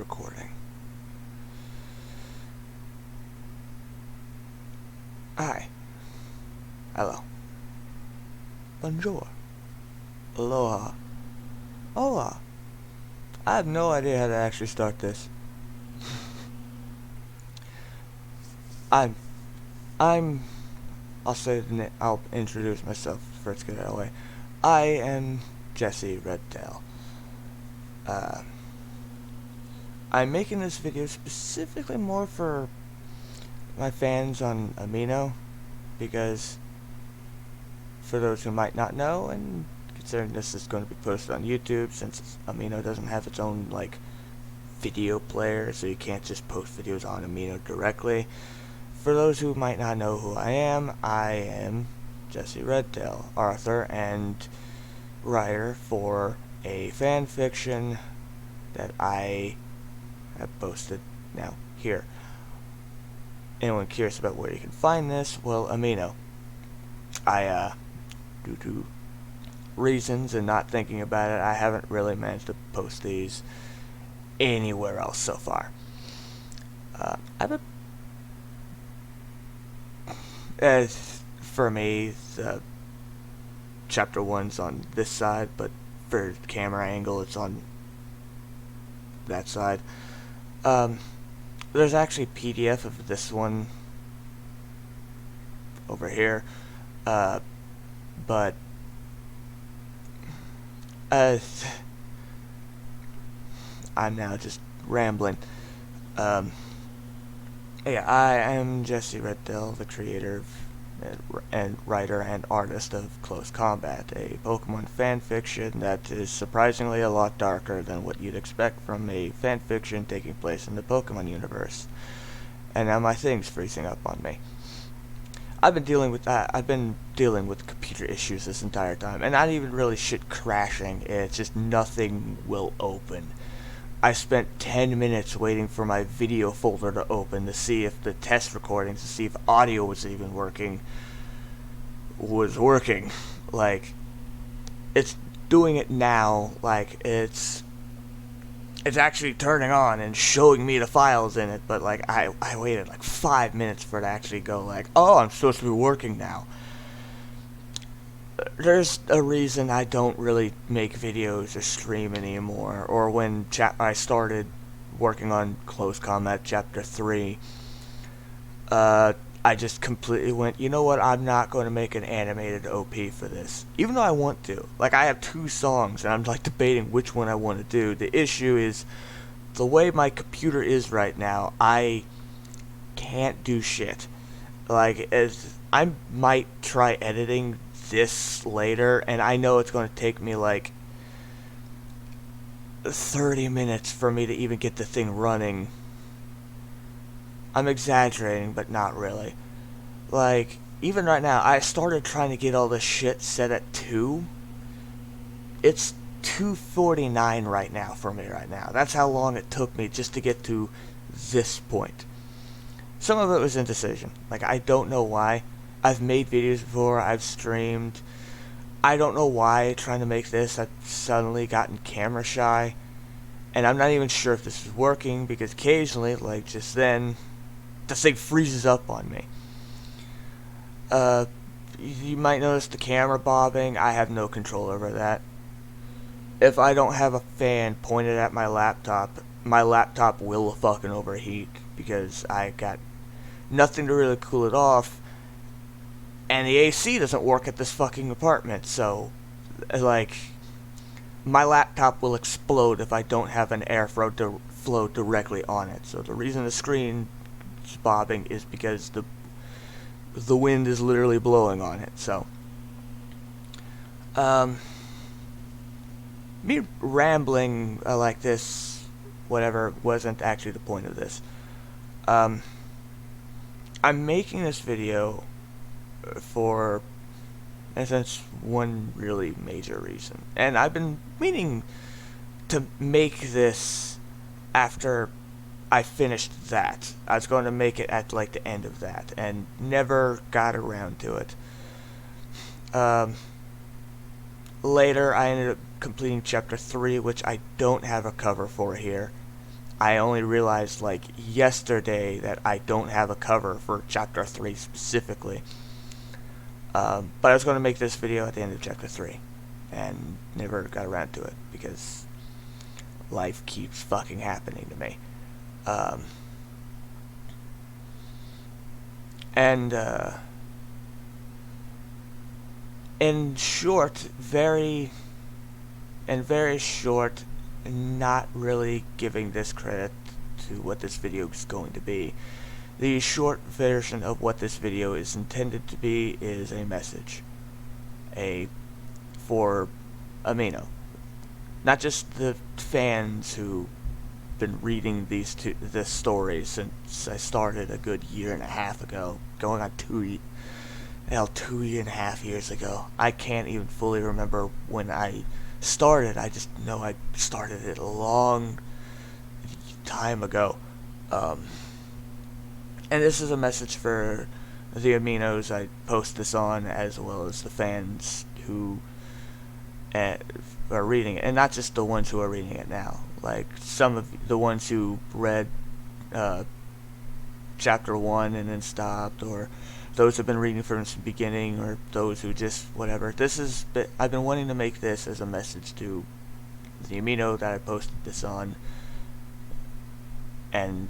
recording. Hi. Hello. Bonjour. Aloha. Hola. I have no idea how to actually start this. I'm I'll say the name. I'll introduce myself first, get it out of the way. I am Jesse Redtail. I'm making this video specifically more for my fans on Amino, because for those who might not know, and considering this is going to be posted on YouTube, since Amino doesn't have its own video player, so you can't just post videos on Amino directly. For those who might not know who I am Jesse Redtail, author and writer for a fan fiction that I have posted now here. Anyone curious about where you can find this? Well, Amino. Due to reasons and not thinking about it, I haven't really managed to post these anywhere else so far. For me, the chapter 1's on this side, but for camera angle, it's on that side. There's actually a PDF of this one over here, but I'm now just rambling. Yeah, I am Jesse Redtail, the creator and writer and artist of Close Combat, a Pokemon fanfiction that is surprisingly a lot darker than what you'd expect from a fanfiction taking place in the Pokemon universe. And now my thing's freezing up on me. I've been dealing with computer issues this entire time, and not even really shit crashing, it's just nothing will open. I spent 10 minutes waiting for my video folder to open to see if the test recordings, to see if audio was even working. It's doing it now, it's actually turning on and showing me the files in it, but I waited 5 minutes for it to actually go oh, I'm supposed to be working now. There's a reason I don't really make videos or stream anymore, or when I started working on Close Combat Chapter 3, I just completely went, you know what, I'm not going to make an animated OP for this. Even though I want to. I have 2 songs, and I'm debating which one I want to do. The issue is, the way my computer is right now, I can't do shit. I might try editing this later, and I know it's going to take me 30 minutes for me to even get the thing running. I'm exaggerating, but not really. Even right now, I started trying to get all this shit set at 2. It's 2:49 right now for me right now. That's how long it took me just to get to this point. Some of it was indecision. I don't know why. I've made videos before, I've streamed. I don't know why, trying to make this, I've suddenly gotten camera shy. And I'm not even sure if this is working, because occasionally, just then, the thing freezes up on me. You might notice the camera bobbing. I have no control over that. If I don't have a fan pointed at my laptop will fucking overheat, because I got nothing to really cool it off. And the AC doesn't work at this fucking apartment, so, my laptop will explode if I don't have an airflow flow directly on it. So the reason the screen is bobbing is because the wind is literally blowing on it, so. Me rambling like this, whatever, wasn't actually the point of this. I'm making this video for, in a sense, one really major reason. And I've been meaning to make this after I finished that. I was going to make it at the end of that, and never got around to it. Later, I ended up completing Chapter 3, which I don't have a cover for here. I only realized like yesterday that I don't have a cover for chapter 3 specifically. But I was going to make this video at the end of chapter 3 and never got around to it because life keeps fucking happening to me. And in short, very short, not really giving this credit to what this video is going to be. The short version of what this video is intended to be is a message. For Amino. Not just the fans who've been reading this story since I started a good year and a half ago, going on 2.5 years ago. I can't even fully remember when I started. I just know I started it a long time ago. And this is a message for the Aminos I post this on, as well as the fans who are reading it, and not just the ones who are reading it now. Like some of the ones who read chapter 1 and then stopped, or those who've been reading from the beginning, or those who just whatever. I've been wanting to make this as a message to the Amino that I posted this on, and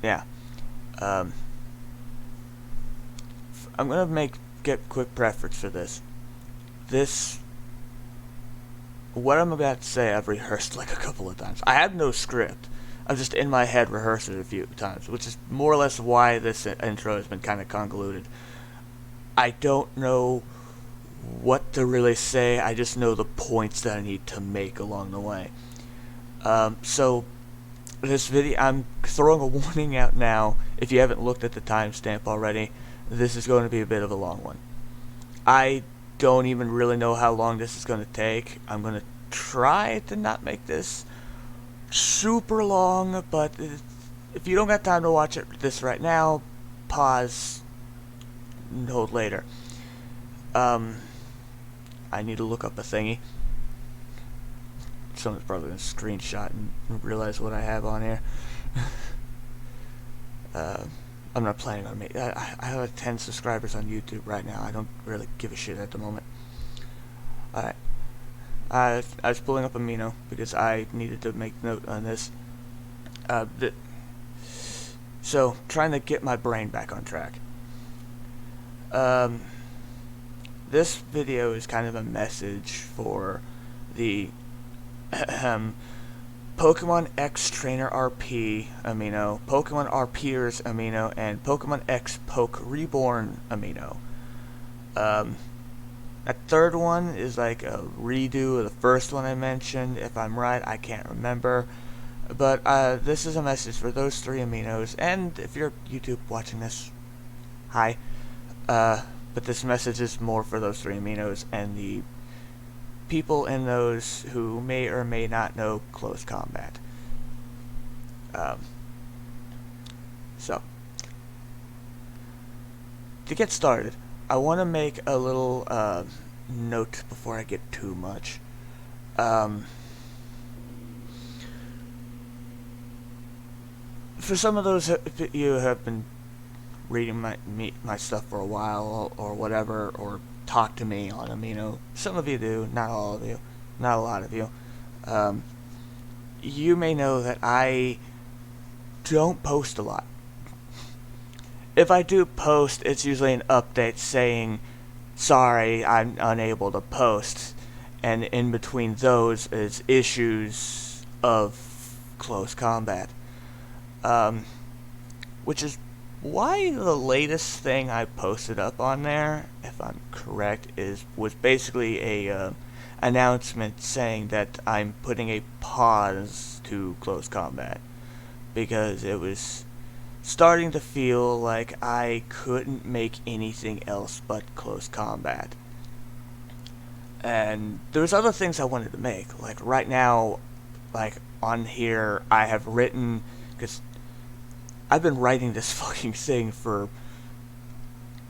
yeah. I'm gonna get quick preference for this. What I'm about to say, I've rehearsed like a couple of times. I have no script. I've just in my head rehearsed it a few times, which is more or less why this intro has been kind of convoluted. I don't know what to really say. I just know the points that I need to make along the way. So this video, I'm throwing a warning out now. If you haven't looked at the timestamp already, this is going to be a bit of a long one. I don't even really know how long this is going to take. I'm going to try to not make this super long, but if you don't got time to watch this right now, pause and hold later. I need to look up a thingy. Someone's probably going to screenshot and realize what I have on here. I'm not planning on making. I have like 10 subscribers on YouTube right now. I don't really give a shit at the moment. Alright. I was pulling up Amino because I needed to make note on this. So, trying to get my brain back on track. This video is kind of a message for the Pokemon X Trainer RP Amino, Pokemon RPers Amino, and Pokemon X Poke Reborn Amino. That third one is like a redo of the first one I mentioned. If I'm right, I can't remember. But this is a message for those 3 Aminos, and if you're YouTube watching this, hi. But this message is more for those 3 Aminos and the people in those who may or may not know close combat. So, to get started, I want to make a little note before I get too much. For some of those you have been reading my stuff for a while or whatever, or talk to me on Amino. Some of you do, not all of you, not a lot of you. You may know that I don't post a lot. If I do post, it's usually an update saying, sorry, I'm unable to post. And in between those is issues of close combat. Which is why the latest thing I posted up on there, if I'm correct, was basically a announcement saying that I'm putting a pause to close combat, because it was starting to feel like I couldn't make anything else but close combat. And there's other things I wanted to make. Like right now, like on here, I have written, because I've been writing this fucking thing for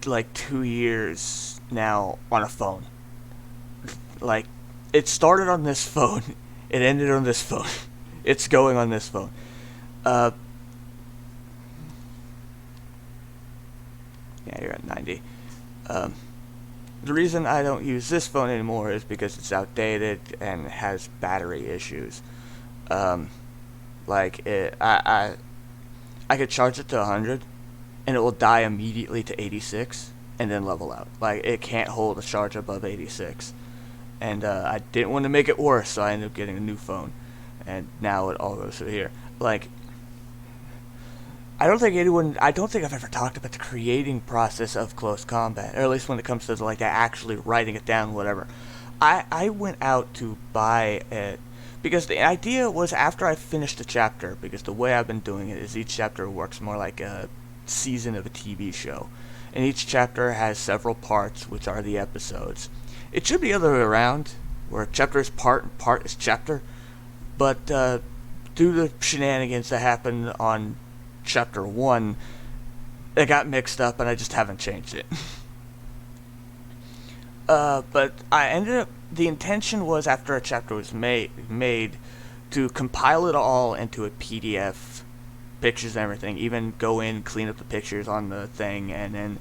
like 2 years now on a phone. Like, it started on this phone, it ended on this phone. It's going on this phone. Yeah, you're at 90. The reason I don't use this phone anymore is because it's outdated and has battery issues. Um, I could charge it to 100, and it will die immediately to 86, and then level out. Like, it can't hold a charge above 86. And I didn't want to make it worse, so I ended up getting a new phone. And now it all goes through here. Like, I don't think I've ever talked about the creating process of Close Combat, or at least when it comes to like actually writing it down, whatever. I went out to buy it because the idea was after I finished the chapter, because the way I've been doing it is each chapter works more like a season of a TV show, and each chapter has several parts, which are the episodes. It should be the other way around, where chapter is part and part is chapter, but due to the shenanigans that happened on chapter 1, it got mixed up and I just haven't changed it. But I ended up, the intention was after a chapter was made to compile it all into a PDF, pictures and everything, even go in, clean up the pictures on the thing, and then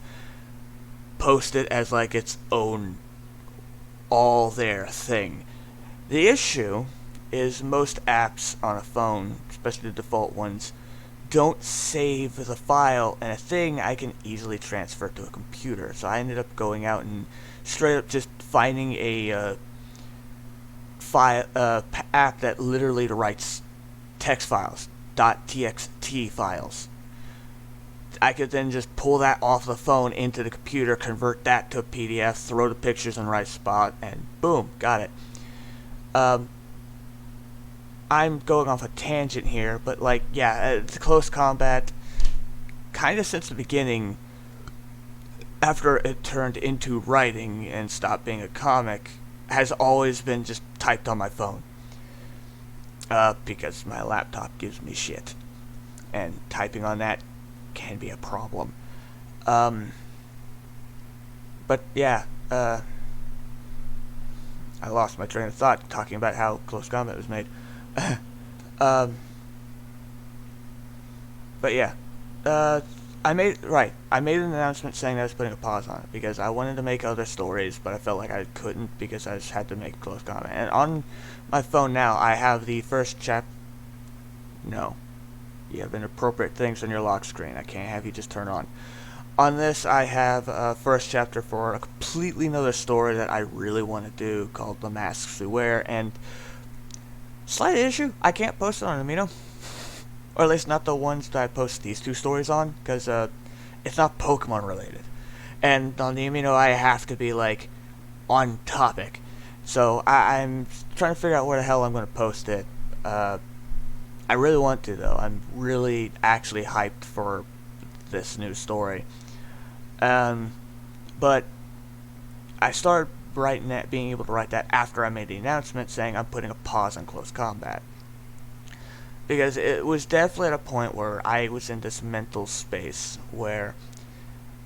post it as like its own all there thing. The issue is most apps on a phone, especially the default ones, don't save the file in a thing I can easily transfer to a computer. So I ended up going out and straight up just finding a app that literally writes text files, .txt files. I could then just pull that off the phone into the computer, convert that to a PDF, throw the pictures in the right spot, and boom, got it. I'm going off a tangent here, but like, yeah, the Close Combat, kind of since the beginning, after it turned into writing and stopped being a comic, has always been just typed on my phone. Because my laptop gives me shit. And typing on that can be a problem. But yeah, I lost my train of thought talking about how Close Combat was made. But yeah, I made an announcement saying that I was putting a pause on it because I wanted to make other stories, but I felt like I couldn't because I just had to make Close Combat. And on my phone now, I have the first No, you have inappropriate things on your lock screen. I can't have you just turn on. On this, I have a first chapter for a completely another story that I really want to do called The Masks We Wear, and slight issue, I can't post it on Amino. Or at least not the ones that I post these two stories on, because it's not Pokemon related. And on the Amino, I have to be, like, on topic. So I'm trying to figure out where the hell I'm going to post it. I really want to, though. I'm really actually hyped for this new story. But I started writing that, being able to write that after I made the announcement saying I'm putting a pause on Close Combat. Because it was definitely at a point where I was in this mental space where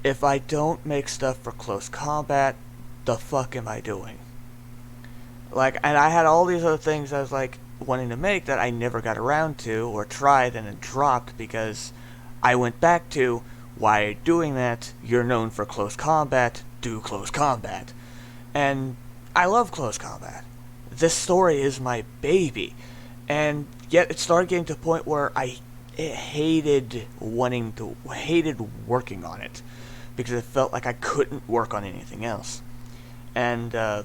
if I don't make stuff for Close Combat, the fuck am I doing? Like, and I had all these other things I was like wanting to make that I never got around to or tried and then dropped because I went back to, why are you doing that? You're known for Close Combat, do Close Combat. And I love Close Combat. This story is my baby. And yet it started getting to a point where I hated working on it. Because it felt like I couldn't work on anything else. And so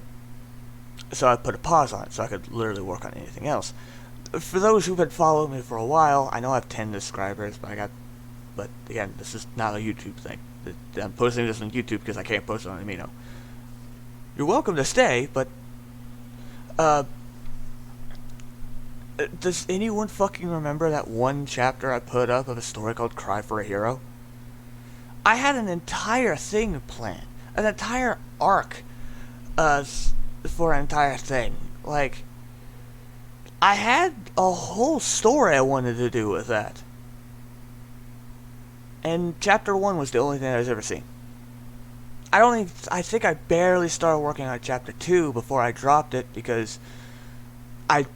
I put a pause on it so I could literally work on anything else. For those who've been following me for a while, I know I have 10 subscribers, but again, this is not a YouTube thing. I'm posting this on YouTube because I can't post it on Amino. You're welcome to stay, but does anyone fucking remember that one chapter I put up of a story called Cry for a Hero? I had an entire thing planned, an entire arc for an entire thing. Like, I had a whole story I wanted to do with that. And chapter 1 was the only thing I was ever seen. I think I barely started working on chapter 2 before I dropped it because I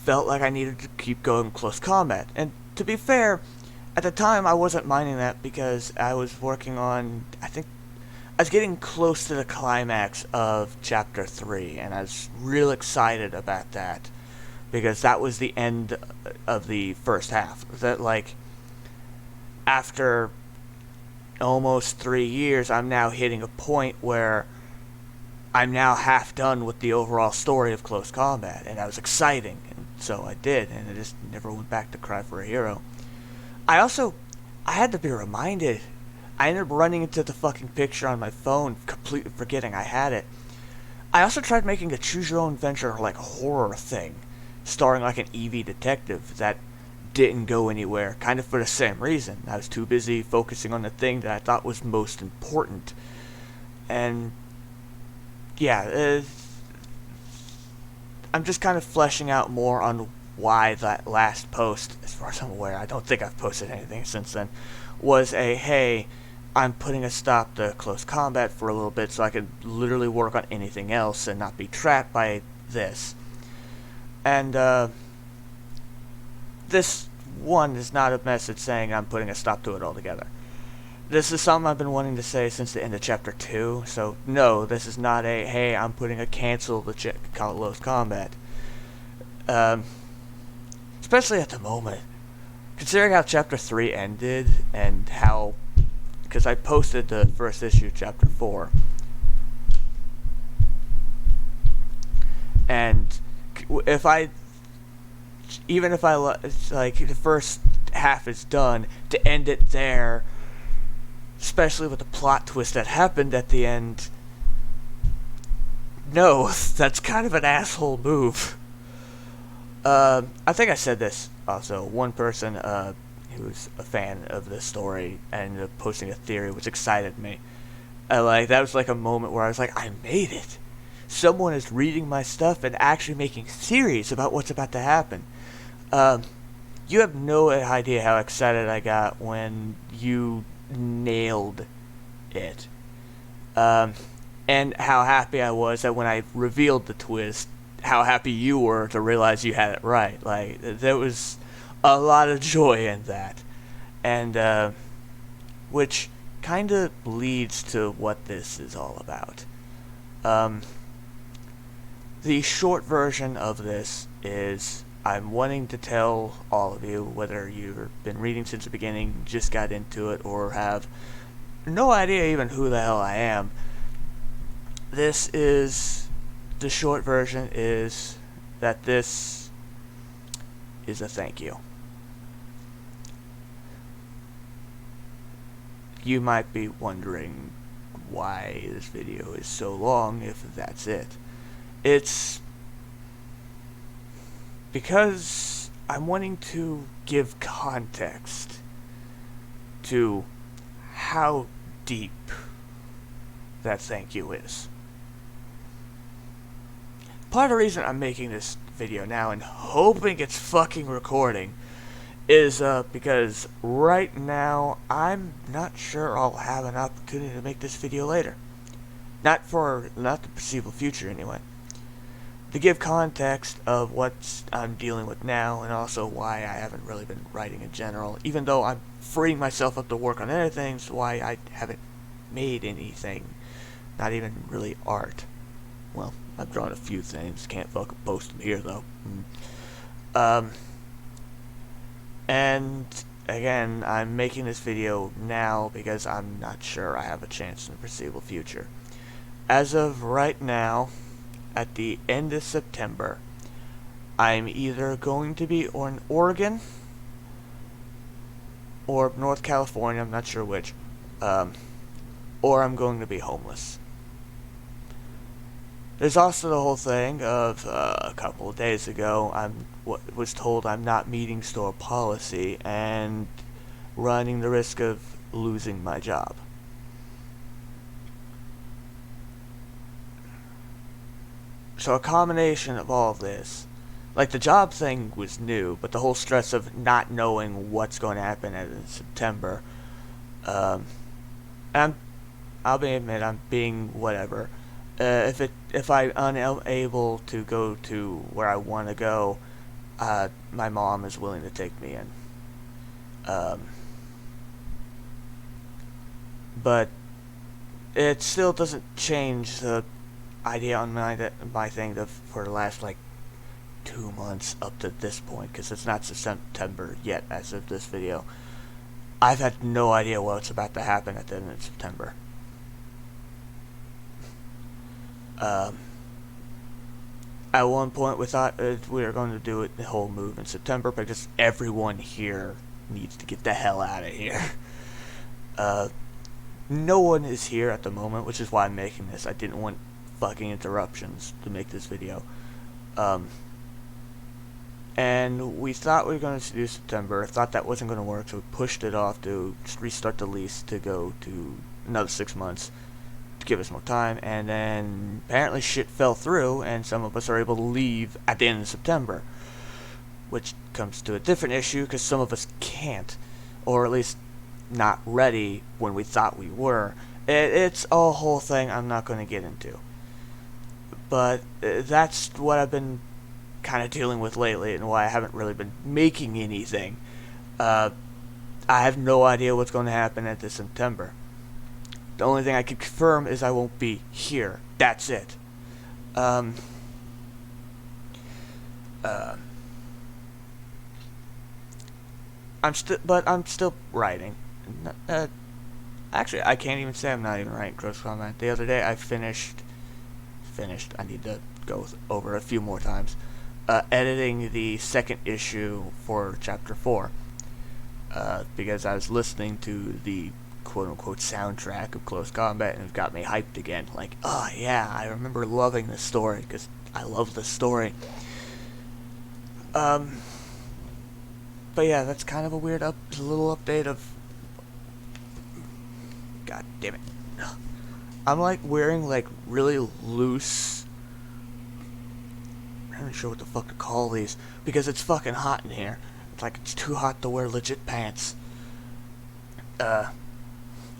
felt like I needed to keep going close combat. And to be fair, at the time I wasn't minding that because I was working on, I think, I was getting close to the climax of Chapter 3, and I was real excited about that because that was the end of the first half. That, like, after almost 3 years, I'm now hitting a point where I'm now half done with the overall story of Close Combat, and that was exciting, and so I did, and I just never went back to Cry for a Hero. I had to be reminded. I ended up running into the fucking picture on my phone, completely forgetting I had it. I also tried making a choose-your-own-adventure, like, horror thing, starring, like, an EV detective that didn't go anywhere, kind of for the same reason. I was too busy focusing on the thing that I thought was most important. And, yeah, I'm just kind of fleshing out more on why that last post, as far as I'm aware, I don't think I've posted anything since then, was a, hey, I'm putting a stop to Close Combat for a little bit so I could literally work on anything else and not be trapped by this. And, this one is not a message saying I'm putting a stop to it altogether. This is something I've been wanting to say since the end of Chapter 2, so no, this is not a, hey, I'm putting a cancel to Close Combat. Especially at the moment. Considering how Chapter 3 ended, and how, because I posted the first issue of Chapter 4, and even if I, it's like, the first half is done, to end it there, especially with the plot twist that happened at the end, no, that's kind of an asshole move. I think I said this also. One person who's a fan of this story and posting a theory, which excited me. That was like a moment where I was like, I made it. Someone is reading my stuff and actually making theories about what's about to happen. You have no idea how excited I got when you nailed it. And how happy I was that when I revealed the twist, how happy you were to realize you had it right. Like, there was a lot of joy in that. And, which kind of leads to what this is all about. The short version of this is, I'm wanting to tell all of you, whether you've been reading since the beginning, just got into it, or have no idea even who the hell I am. The short version is that this is a thank you. You might be wondering why this video is so long, if that's it. It's because I'm wanting to give context to how deep that thank you is. Part of the reason I'm making this video now and hoping it's fucking recording is because right now I'm not sure I'll have an opportunity to make this video later. Not the foreseeable future anyway. To give context of what I'm dealing with now, and also why I haven't really been writing in general, even though I'm freeing myself up to work on other things, why I haven't made anything, not even really art. Well, I've drawn a few things, can't fucking post them here though. And again, I'm making this video now because I'm not sure I have a chance in the foreseeable future. As of right now, at the end of September, I'm either going to be in Oregon or North California, I'm not sure which, or I'm going to be homeless. There's also the whole thing of a couple of days ago, I was told I'm not meeting store policy and running the risk of losing my job. So a combination of all of this, like the job thing was new, but the whole stress of not knowing what's going to happen in September, I'll admit I'm being whatever. If I'm unable to go to where I want to go, my mom is willing to take me in. Um, but it still doesn't change the idea on my thing for the last like 2 months up to this point, because it's not September yet as of this video. I've had no idea what's about to happen at the end of September. At one point we thought we were going to do it the whole move in September, but just everyone here needs to get the hell out of here. No one is here at the moment, which is why I'm making this. I didn't want fucking interruptions to make this video. And we thought we were going to do September. Thought that wasn't going to work, so we pushed it off to restart the lease to go to another 6 months to give us more time. And then apparently shit fell through, and some of us are able to leave at the end of September, which comes to a different issue because some of us can't, or at least not ready when we thought we were. It's a whole thing I'm not going to get into, but that's what I've been kind of dealing with lately, and why I haven't really been making anything. I have no idea what's going to happen at this September. The only thing I can confirm is I won't be here. That's it. I'm still writing. Actually, I can't even say I'm not even writing Close Combat. The other day I finished. I need to go over a few more times. Editing the second issue for Chapter 4. Because I was listening to the quote-unquote soundtrack of Close Combat, and it got me hyped again. Like, oh yeah, I remember loving this story, because I love this story. But yeah, that's kind of a weird little update of... God damn it. I'm like wearing like really loose... I'm not even sure what the fuck to call these, because it's fucking hot in here. It's like it's too hot to wear legit pants.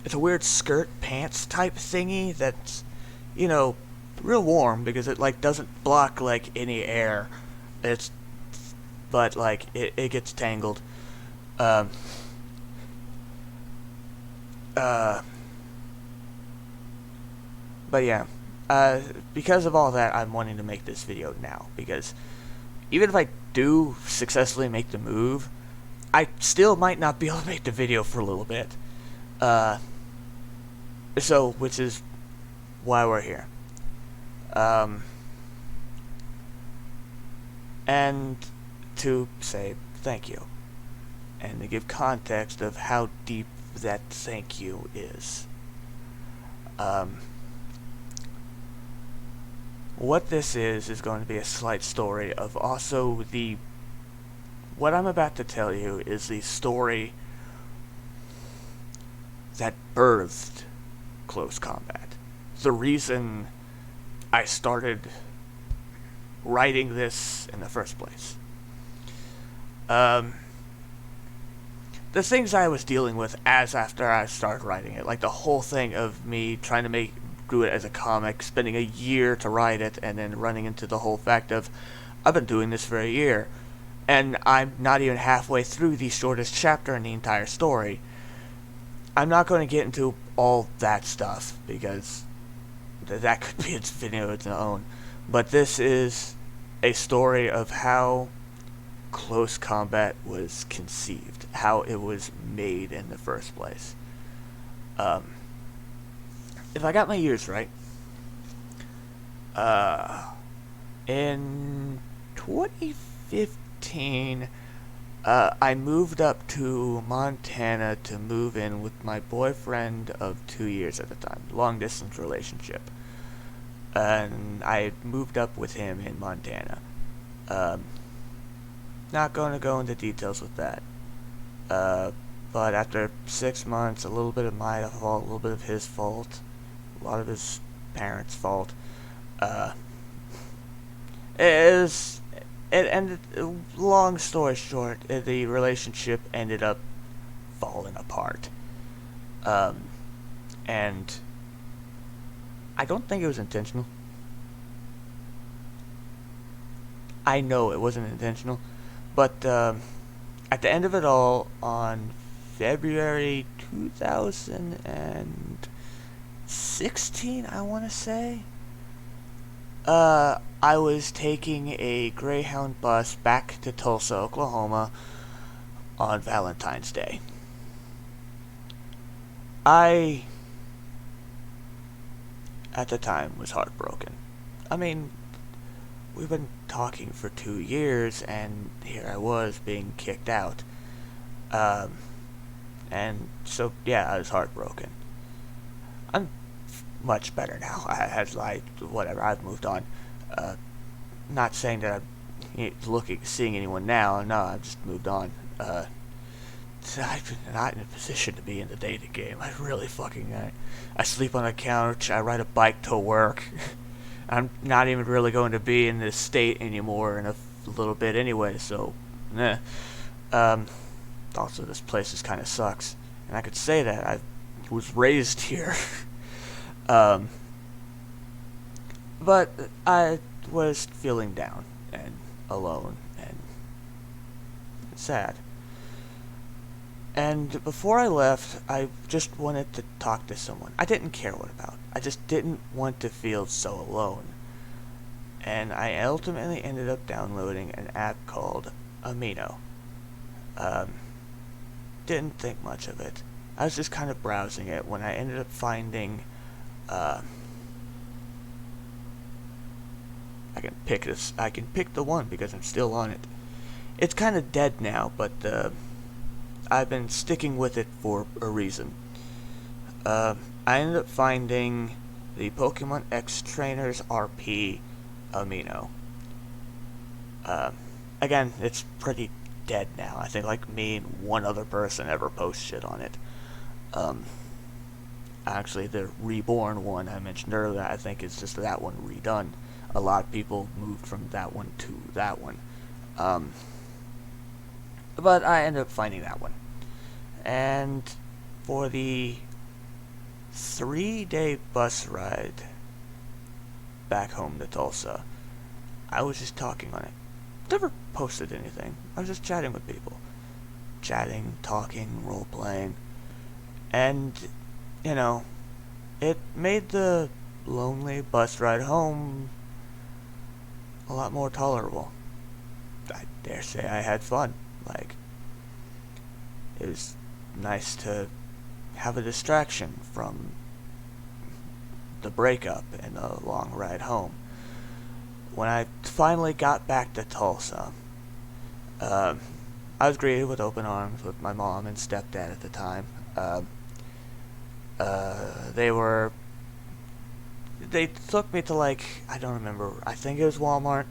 It's a weird skirt pants type thingy that's, you know, real warm because it like doesn't block like any air. But like it gets tangled. But yeah, because of all that, I'm wanting to make this video now, because even if I do successfully make the move, I still might not be able to make the video for a little bit. So, which is why we're here. And to say thank you, and to give context of how deep that thank you is. What this is going to be a slight story of also what I'm about to tell you is the story that birthed Close Combat. The reason I started writing this in the first place. The things I was dealing with after I started writing it, like the whole thing of me trying to do it as a comic, spending a year to write it, and then running into the whole fact of, I've been doing this for a year, and I'm not even halfway through the shortest chapter in the entire story. I'm not going to get into all that stuff, because that could be its video of its own. But this is a story of how Close Combat was conceived, how it was made in the first place. If I got my years right, in 2015, I moved up to Montana to move in with my boyfriend of 2 years at the time, long distance relationship. And I moved up with him in Montana. Not going to go into details with that. But after 6 months, a little bit of my fault, a little bit of his fault, a lot of his parents' fault, it ended, long story short, the relationship ended up falling apart. And I don't think it was intentional. I know it wasn't intentional, But at the end of it all, on February 2016, I want to say, I was taking a Greyhound bus back to Tulsa, Oklahoma on Valentine's Day. I, at the time, was heartbroken. I mean, we've been talking for 2 years, and here I was being kicked out. Um, and so, yeah, I was heartbroken. I'm much better now. Whatever, I've moved on. Uh, Not saying that I'm seeing anyone now. No, I've just moved on. I'm not in a position to be in the dating game. I sleep on the couch. I ride a bike to work. I'm not even really going to be in this state anymore in a little bit anyway. So, eh. Um, Also, this place just kind of sucks, and I could say that I was raised here. um, but I was feeling down and alone and sad. And before I left, I just wanted to talk to someone. I didn't care what about. I just didn't want to feel so alone. And I ultimately ended up downloading an app called Amino. Um, didn't think much of it. I was just kind of browsing it when I ended up finding, I can pick the one because I'm still on it. It's kind of dead now, but, I've been sticking with it for a reason. I ended up finding the Pokemon X Trainers RP Amino. Again, it's pretty dead now. I think like me and one other person ever post shit on it. Actually, the Reborn one I mentioned earlier, I think is just that one redone. A lot of people moved from that one to that one. But I ended up finding that one. And for the 3-day bus ride back home to Tulsa, I was just talking on it. Never posted anything. I was just chatting with people. Chatting, talking, role-playing. And, it made the lonely bus ride home a lot more tolerable. I dare say I had fun. It was nice to have a distraction from the breakup and the long ride home. When I finally got back to Tulsa, I was greeted with open arms with my mom and stepdad at the time. They took me to I don't remember, I think it was Walmart,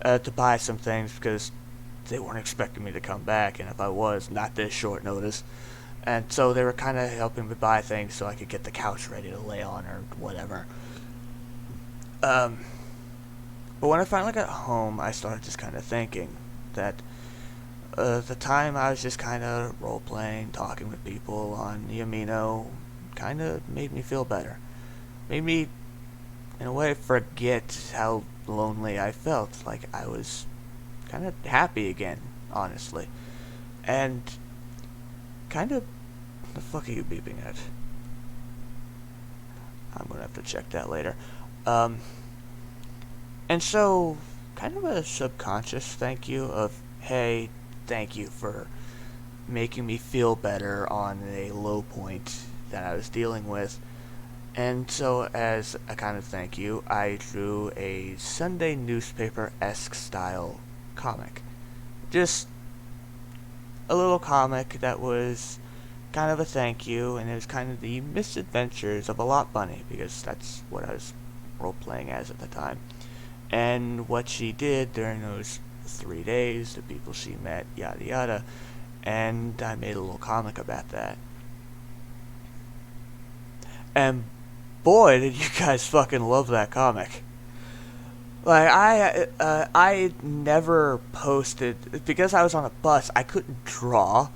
to buy some things because they weren't expecting me to come back, and if I was, not this short notice. And so they were kind of helping me buy things so I could get the couch ready to lay on or whatever. But when I finally got home, I started just kind of thinking that the time I was just kind of role-playing, talking with people on the Amino, kind of made me feel better. Made me, in a way, forget how lonely I felt. Like I was kind of happy again, honestly. And kind of, the fuck are you beeping at? I'm gonna have to check that later. And so, kind of a subconscious thank you of, hey, thank you for making me feel better on a low point that I was dealing with. And so, as a kind of thank you, I drew a Sunday newspaper-esque style comic. Just a little comic that was kind of a thank you, and it was kind of the misadventures of a Lot Bunny, because that's what I was role-playing as at the time. And what she did during those 3 days, the people she met, yada yada, and I made a little comic about that. And boy, did you guys fucking love that comic. I never posted, because I was on a bus, I couldn't draw,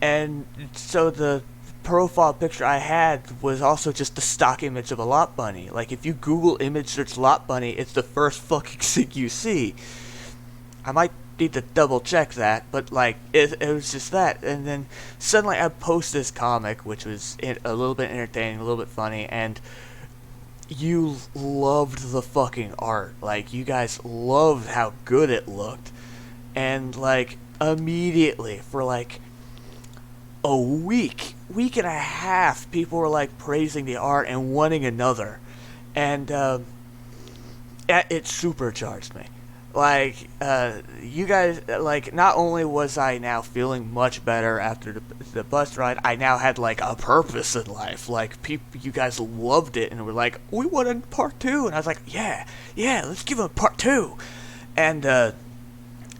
and so the profile picture I had was also just the stock image of a Lot Bunny. Like, if you Google image search Lot Bunny, it's the first fucking thing you see. I might need to double check that, but like it was just that, and then suddenly I post this comic, which was a little bit entertaining, a little bit funny, and you loved the fucking art. Like, you guys loved how good it looked, and like immediately for like a week and a half, people were like praising the art and wanting another, and it supercharged me. Like, you guys, like, not only was I now feeling much better after the bus ride, I now had, like, a purpose in life. Like, you guys loved it and were like, we want a part two. And I was like, yeah, let's give them part two. And, I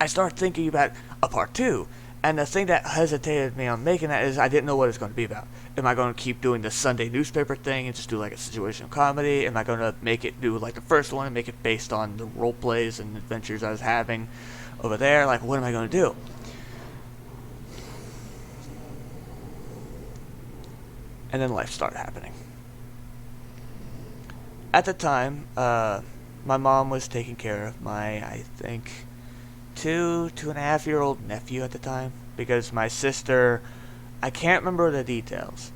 started thinking about a part two. And the thing that hesitated me on making that is I didn't know what it was going to be about. Am I going to keep doing the Sunday newspaper thing and just do like a situational comedy? Am I going to make it do like the first one and make it based on the role plays and adventures I was having over there? Like, what am I going to do? And then life started happening. At the time, my mom was taking care of my, I think, 2.5-year-old nephew at the time, because my sister, I can't remember the details.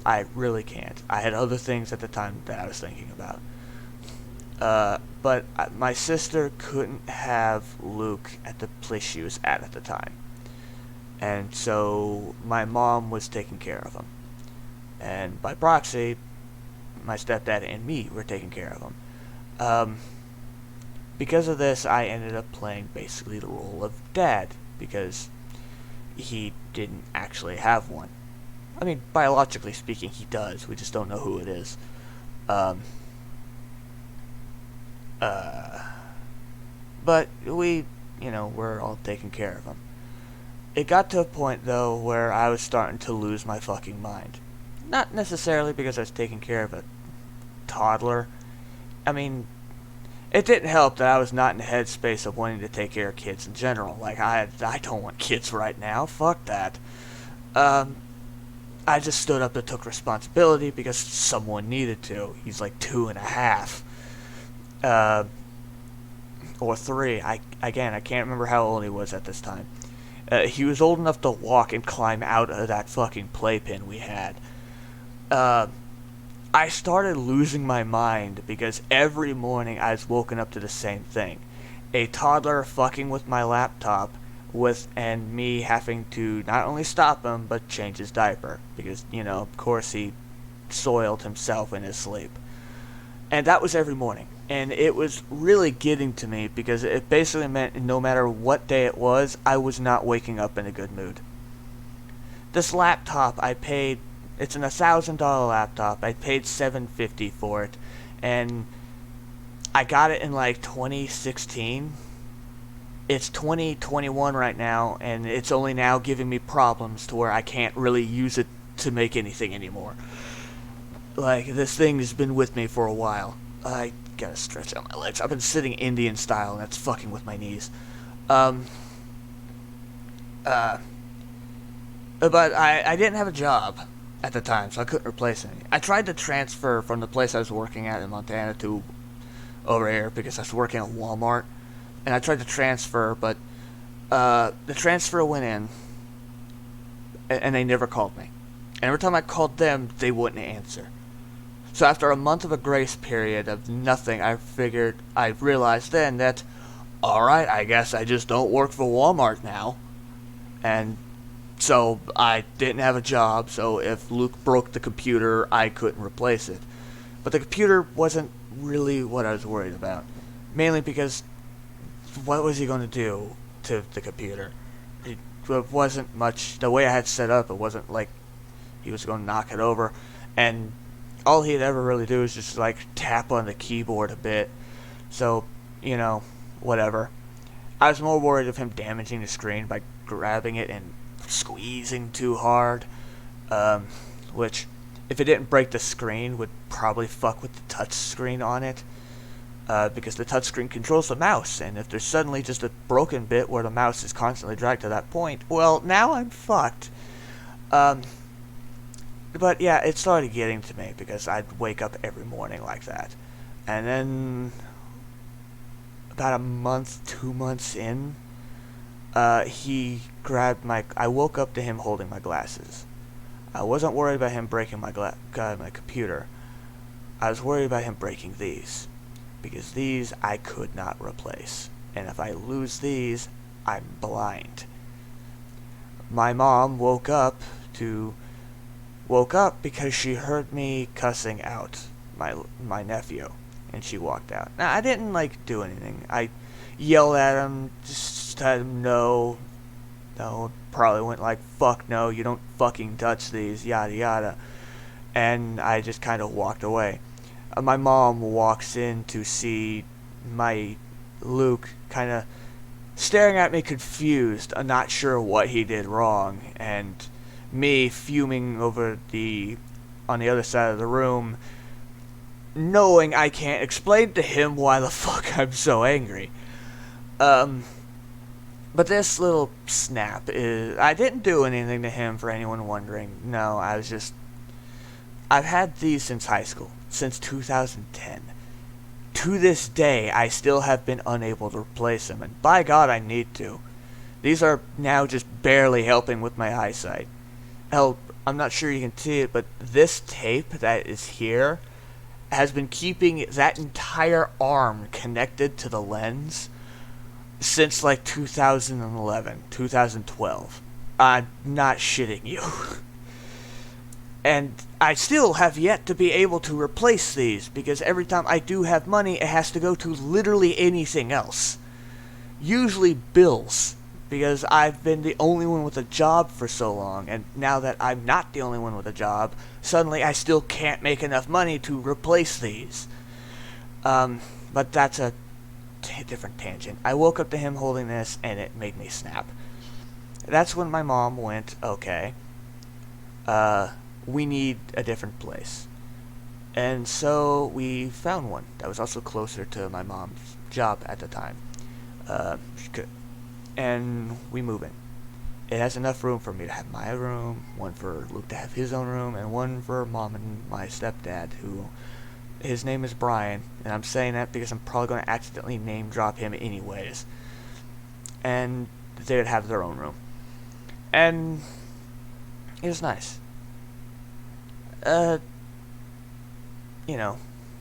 I really can't. I had other things at the time that I was thinking about. But my sister couldn't have Luke at the place she was at the time. And so my mom was taking care of him. And by proxy, my stepdad and me were taking care of him. Because of this, I ended up playing basically the role of dad, because he didn't actually have one. I mean, biologically speaking, he does. We just don't know who it is. But we, we're all taking care of him. It got to a point, though, where I was starting to lose my fucking mind. Not necessarily because I was taking care of a toddler. I mean, it didn't help that I was not in the headspace of wanting to take care of kids in general. Like, I don't want kids right now. Fuck that. I just stood up and took responsibility because someone needed to. He's like 2.5. Or 3. I can't remember how old he was at this time. He was old enough to walk and climb out of that fucking playpen we had. I started losing my mind because every morning I was woken up to the same thing. A toddler fucking with my laptop and me having to not only stop him, but change his diaper. Because, of course he soiled himself in his sleep. And that was every morning. And it was really getting to me because it basically meant no matter what day it was, I was not waking up in a good mood. This laptop I paid... It's an $1,000 laptop. I paid $750 for it, and I got it in like 2016. It's 2021 right now, and it's only now giving me problems to where I can't really use it to make anything anymore. Like, this thing has been with me for a while. I gotta stretch out my legs. I've been sitting Indian style, and that's fucking with my knees. But I didn't have a job at the time, so I couldn't replace any. I tried to transfer from the place I was working at in Montana to over here because I was working at Walmart, and I tried to transfer, but the transfer went in, and they never called me. And every time I called them, they wouldn't answer. So after a month of a grace period of nothing, I realized then that, alright, I guess I just don't work for Walmart now. And so I didn't have a job, so if Luke broke the computer, I couldn't replace it. But the computer wasn't really what I was worried about. Mainly because what was he going to do to the computer? It wasn't much. The way I had set up, it wasn't like he was going to knock it over. And all he'd ever really do is just like tap on the keyboard a bit. So, whatever. I was more worried of him damaging the screen by grabbing it and squeezing too hard, which, if it didn't break the screen, would probably fuck with the touch screen on it, because the touch screen controls the mouse, and if there's suddenly just a broken bit where the mouse is constantly dragged to that point, well, now I'm fucked. But yeah, it started getting to me because I'd wake up every morning like that, and then about a month, 2 months in, He grabbed I woke up to him holding my glasses. I wasn't worried about him breaking my computer. I was worried about him breaking these, because these I could not replace. And if I lose these, I'm blind. My mom woke up because she heard me cussing out my nephew, and she walked out. Now, I didn't do anything. I yelled at him, just let him know. No, probably went fuck no, you don't fucking touch these, yada yada. And I just kind of walked away. My mom walks in to see my Luke kind of staring at me confused, not sure what he did wrong, and me fuming on the other side of the room, knowing I can't explain to him why the fuck I'm so angry. But this little snap I didn't do anything to him, for anyone wondering. No, I've had these since high school, since 2010. To this day, I still have been unable to replace them, and by God, I need to. These are now just barely helping with my eyesight. Hell, I'm not sure you can see it, but this tape that is here has been keeping that entire arm connected to the lens since 2011, 2012. I'm not shitting you. And I still have yet to be able to replace these, because every time I do have money, it has to go to literally anything else. Usually bills, because I've been the only one with a job for so long, and now that I'm not the only one with a job, suddenly I still can't make enough money to replace these. But that's a different tangent. I woke up to him holding this, and it made me snap. That's when my mom went, okay, we need a different place. And so we found one that was also closer to my mom's job at the time. And we move in. It has enough room for me to have my room, one for Luke to have his own room, and one for Mom and my stepdad, who, his name is Brian, and I'm saying that because I'm probably going to accidentally name drop him anyways. And they would have their own room. And it was nice.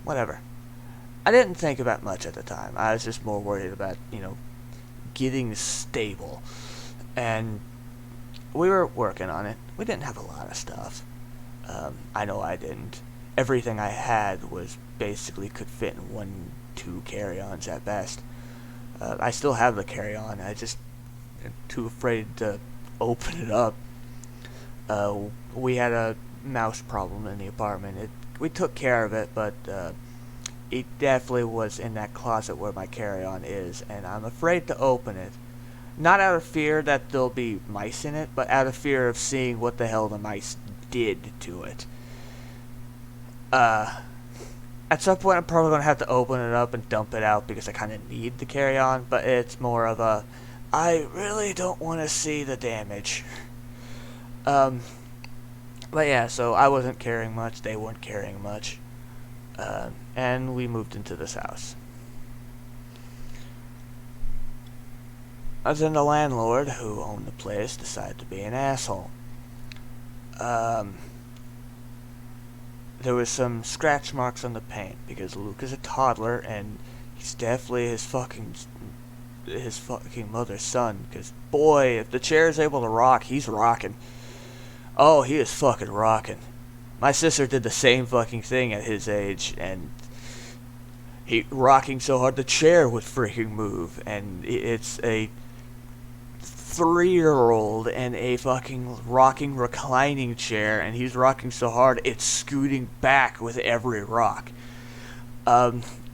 Whatever. I didn't think about much at the time. I was just more worried about, getting stable. And we were working on it. We didn't have a lot of stuff. I know I didn't. Everything I had was basically could fit in 1-2 carry-ons at best. I still have the carry-on. I just am too afraid to open it up. We had a mouse problem in the apartment. We took care of it, but it definitely was in that closet where my carry-on is, and I'm afraid to open it. Not out of fear that there'll be mice in it, but out of fear of seeing what the hell the mice did to it. At some point I'm probably going to have to open it up and dump it out because I kind of need the carry-on, but it's more of a, I really don't want to see the damage. But yeah, so I wasn't carrying much, they weren't carrying much, and we moved into this house. Then the landlord, who owned the place, decided to be an asshole. There was some scratch marks on the paint, because Luke is a toddler, and he's definitely his fucking mother's son, because boy, if the chair is able to rock, he's rocking. Oh, he is fucking rocking. My sister did the same fucking thing at his age, and he rocking so hard the chair would freaking move, and it's a 3-year-old in a fucking rocking reclining chair, and he's rocking so hard it's scooting back with every rock.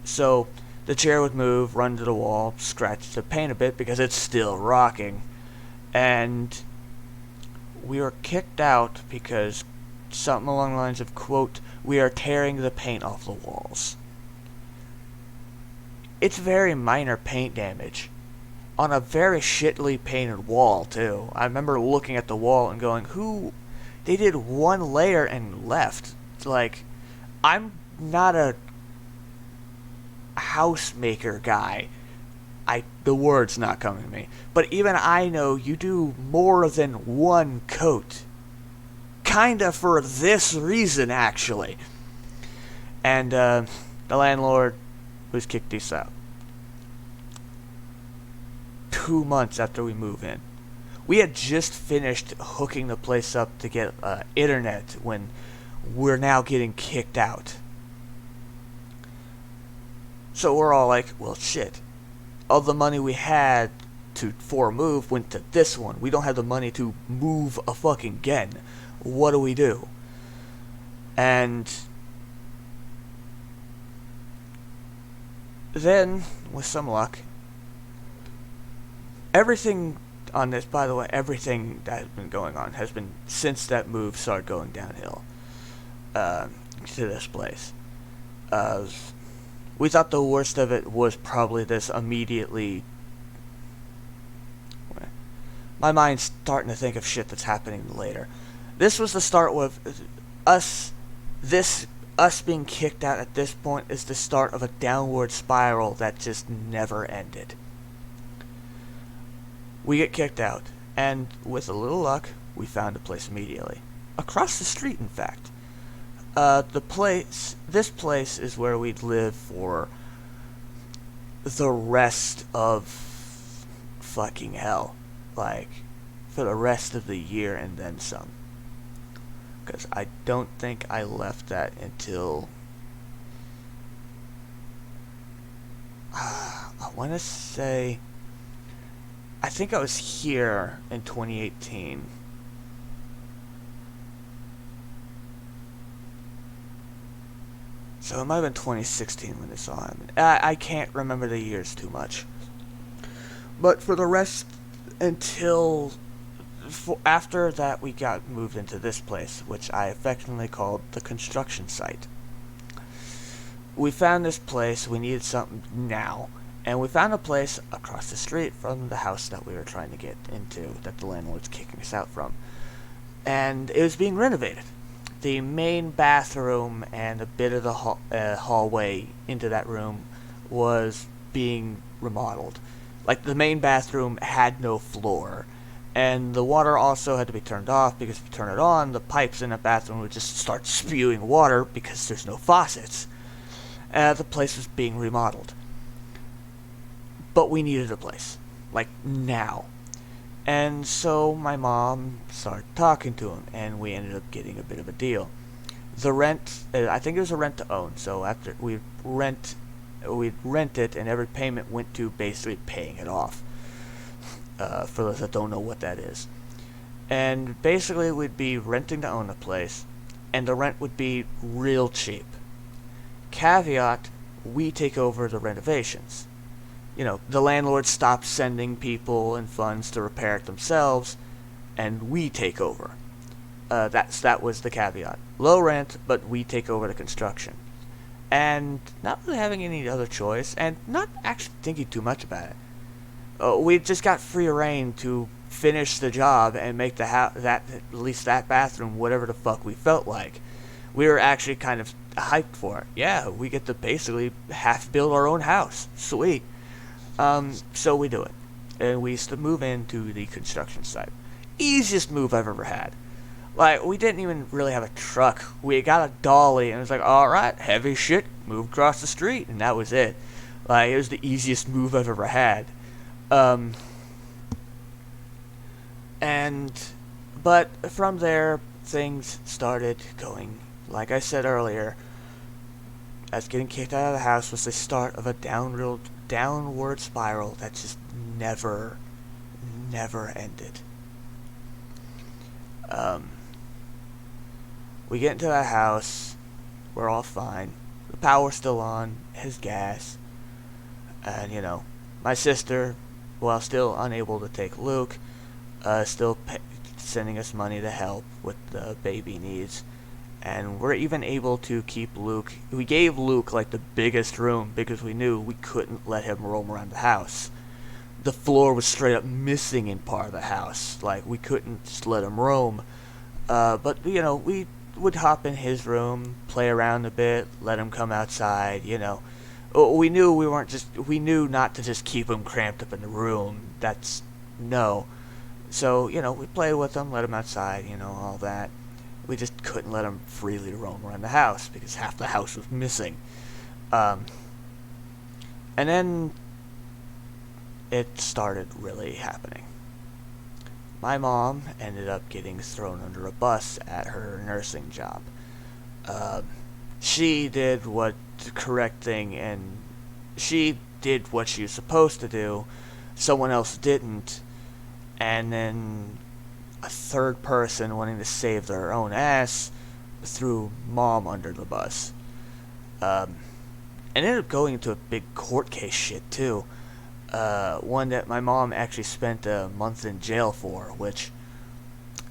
So the chair would move, run to the wall, scratch the paint a bit because it's still rocking, and we were kicked out because something along the lines of, quote, we are tearing the paint off the walls. It's very minor paint damage. On a very shittily painted wall, too. I remember looking at the wall and going, they did one layer and left. Like, I'm not a housemaker guy. the word's not coming to me. But even I know you do more than one coat. Kinda for this reason, actually. And the landlord was kicked us out. 2 months after we move in. We had just finished hooking the place up to get internet when we're now getting kicked out. So we're all like, well, shit. All the money we had for a move went to this one. We don't have the money to move a fucking again. What do we do? And then, with some luck, everything on this, by the way, everything that has been going on has been since that move started going downhill to this place. We thought the worst of it was probably this immediately. My mind's starting to think of shit that's happening later. This was the start with us. Us being kicked out at this point is the start of a downward spiral that just never ended. We get kicked out, and with a little luck, we found a place immediately. Across the street, in fact. This place is where we'd live for the rest of fucking hell. Like, for the rest of the year and then some. Because I don't think I left that until I want to say, I think I was here in 2018. So it might have been 2016 when this saw him. I can't remember the years too much. But for the rest, after that we got moved into this place, which I affectionately called the construction site. We found this place, we needed something now, and we found a place across the street from the house that we were trying to get into, that the landlord's kicking us out from. And it was being renovated. The main bathroom and a bit of the hallway into that room was being remodeled. Like, the main bathroom had no floor, and the water also had to be turned off, because if you turn it on, the pipes in the bathroom would just start spewing water because there's no faucets. The place was being remodeled. But we needed a place. Like, now. And so my mom started talking to him, and we ended up getting a bit of a deal. The rent, I think it was a rent to own, so after we'd rent it, and every payment went to basically paying it off. For those that don't know what that is. And basically we'd be renting to own the place, and the rent would be real cheap. Caveat, we take over the renovations. You know, the landlord stops sending people and funds to repair it themselves, and we take over. That was the caveat. Low rent, but we take over the construction. And not really having any other choice, and not actually thinking too much about it. We just got free reign to finish the job and make that at least that bathroom whatever the fuck we felt like. We were actually kind of hyped for it. Yeah, we get to basically half build our own house. Sweet. So we do it. And we used to move into the construction site. Easiest move I've ever had. Like, we didn't even really have a truck. We got a dolly, and it was like, alright, heavy shit, move across the street, and that was it. Like, it was the easiest move I've ever had. But from there, things started going, like I said earlier, as getting kicked out of the house was the start of a downward spiral that just never ended. We get into the house, we're all fine. The power's still on, his gas, and my sister, while still unable to take Luke, still sending us money to help with the baby needs. And we're even able to keep Luke. We gave Luke like the biggest room because we knew we couldn't let him roam around the house. The floor was straight up missing in part of the house. Like, we couldn't just let him roam. But we would hop in his room, play around a bit, let him come outside, We knew we knew not to just keep him cramped up in the room. That's, no. So, we played with him, let him outside, all that. We just couldn't let him freely roam around the house because half the house was missing. And then it started really happening. My mom ended up getting thrown under a bus at her nursing job. She did what the correct thing, and she did what she was supposed to do. Someone else didn't, and then a third person wanting to save their own ass threw mom under the bus. And ended up going into a big court case shit too. One that my mom actually spent a month in jail for, which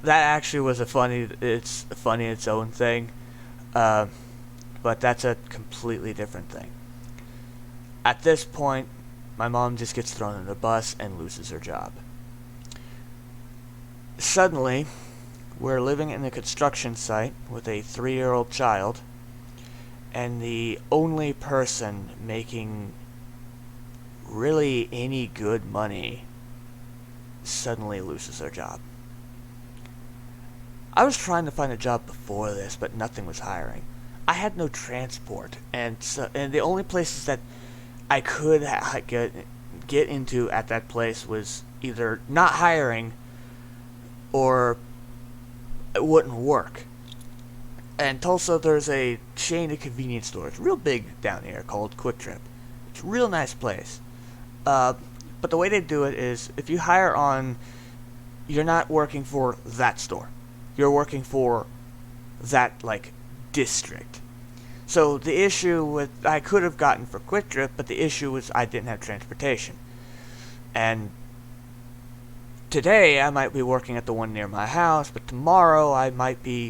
that actually was it's funny its own thing. But that's a completely different thing. At this point, my mom just gets thrown under the bus and loses her job. Suddenly, we're living in a construction site with a 3-year-old child, and the only person making really any good money suddenly loses their job. I was trying to find a job before this, but nothing was hiring. I had no transport, and the only places that I could get into at that place was either not hiring or it wouldn't work. And Tulsa, there's a chain of convenience stores, real big down here, called Quick Trip. It's a real nice place. But the way they do it is, if you hire on, you're not working for that store. You're working for that, district. So the issue with, I could have gotten for Quick Trip, but the issue was I didn't have transportation. And today I might be working at the one near my house, but tomorrow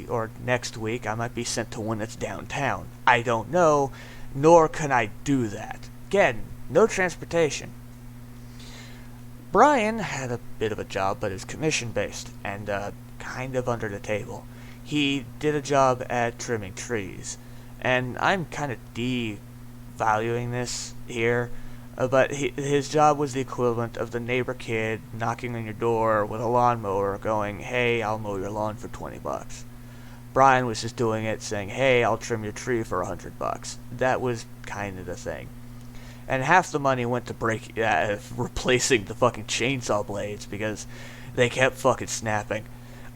or next week, I might be sent to one that's downtown. I don't know, nor can I do that. Again, no transportation. Brian had a bit of a job, but it was commission-based and kind of under the table. He did a job at trimming trees, and I'm kind of devaluing this here, but his job was the equivalent of the neighbor kid knocking on your door with a lawnmower going, "Hey, I'll mow your lawn for $20. Brian was just doing it saying, "Hey, I'll trim your tree for $100. That was kind of the thing. And half the money went to replacing the fucking chainsaw blades because they kept fucking snapping.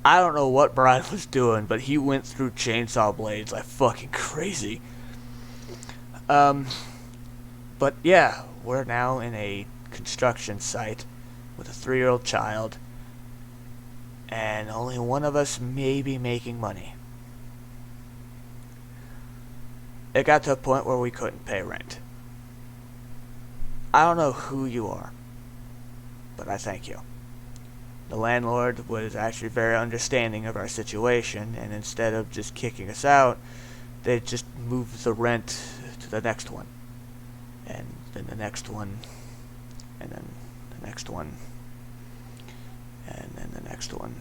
I don't know what Brian was doing, but he went through chainsaw blades like fucking crazy. But yeah, we're now in a construction site with a 3-year-old child, and only one of us may be making money. It got to a point where we couldn't pay rent. I don't know who you are, but I thank you. The landlord was actually very understanding of our situation, and instead of just kicking us out, they just moved the rent to the next one. And then the next one, and then the next one, and then the next one.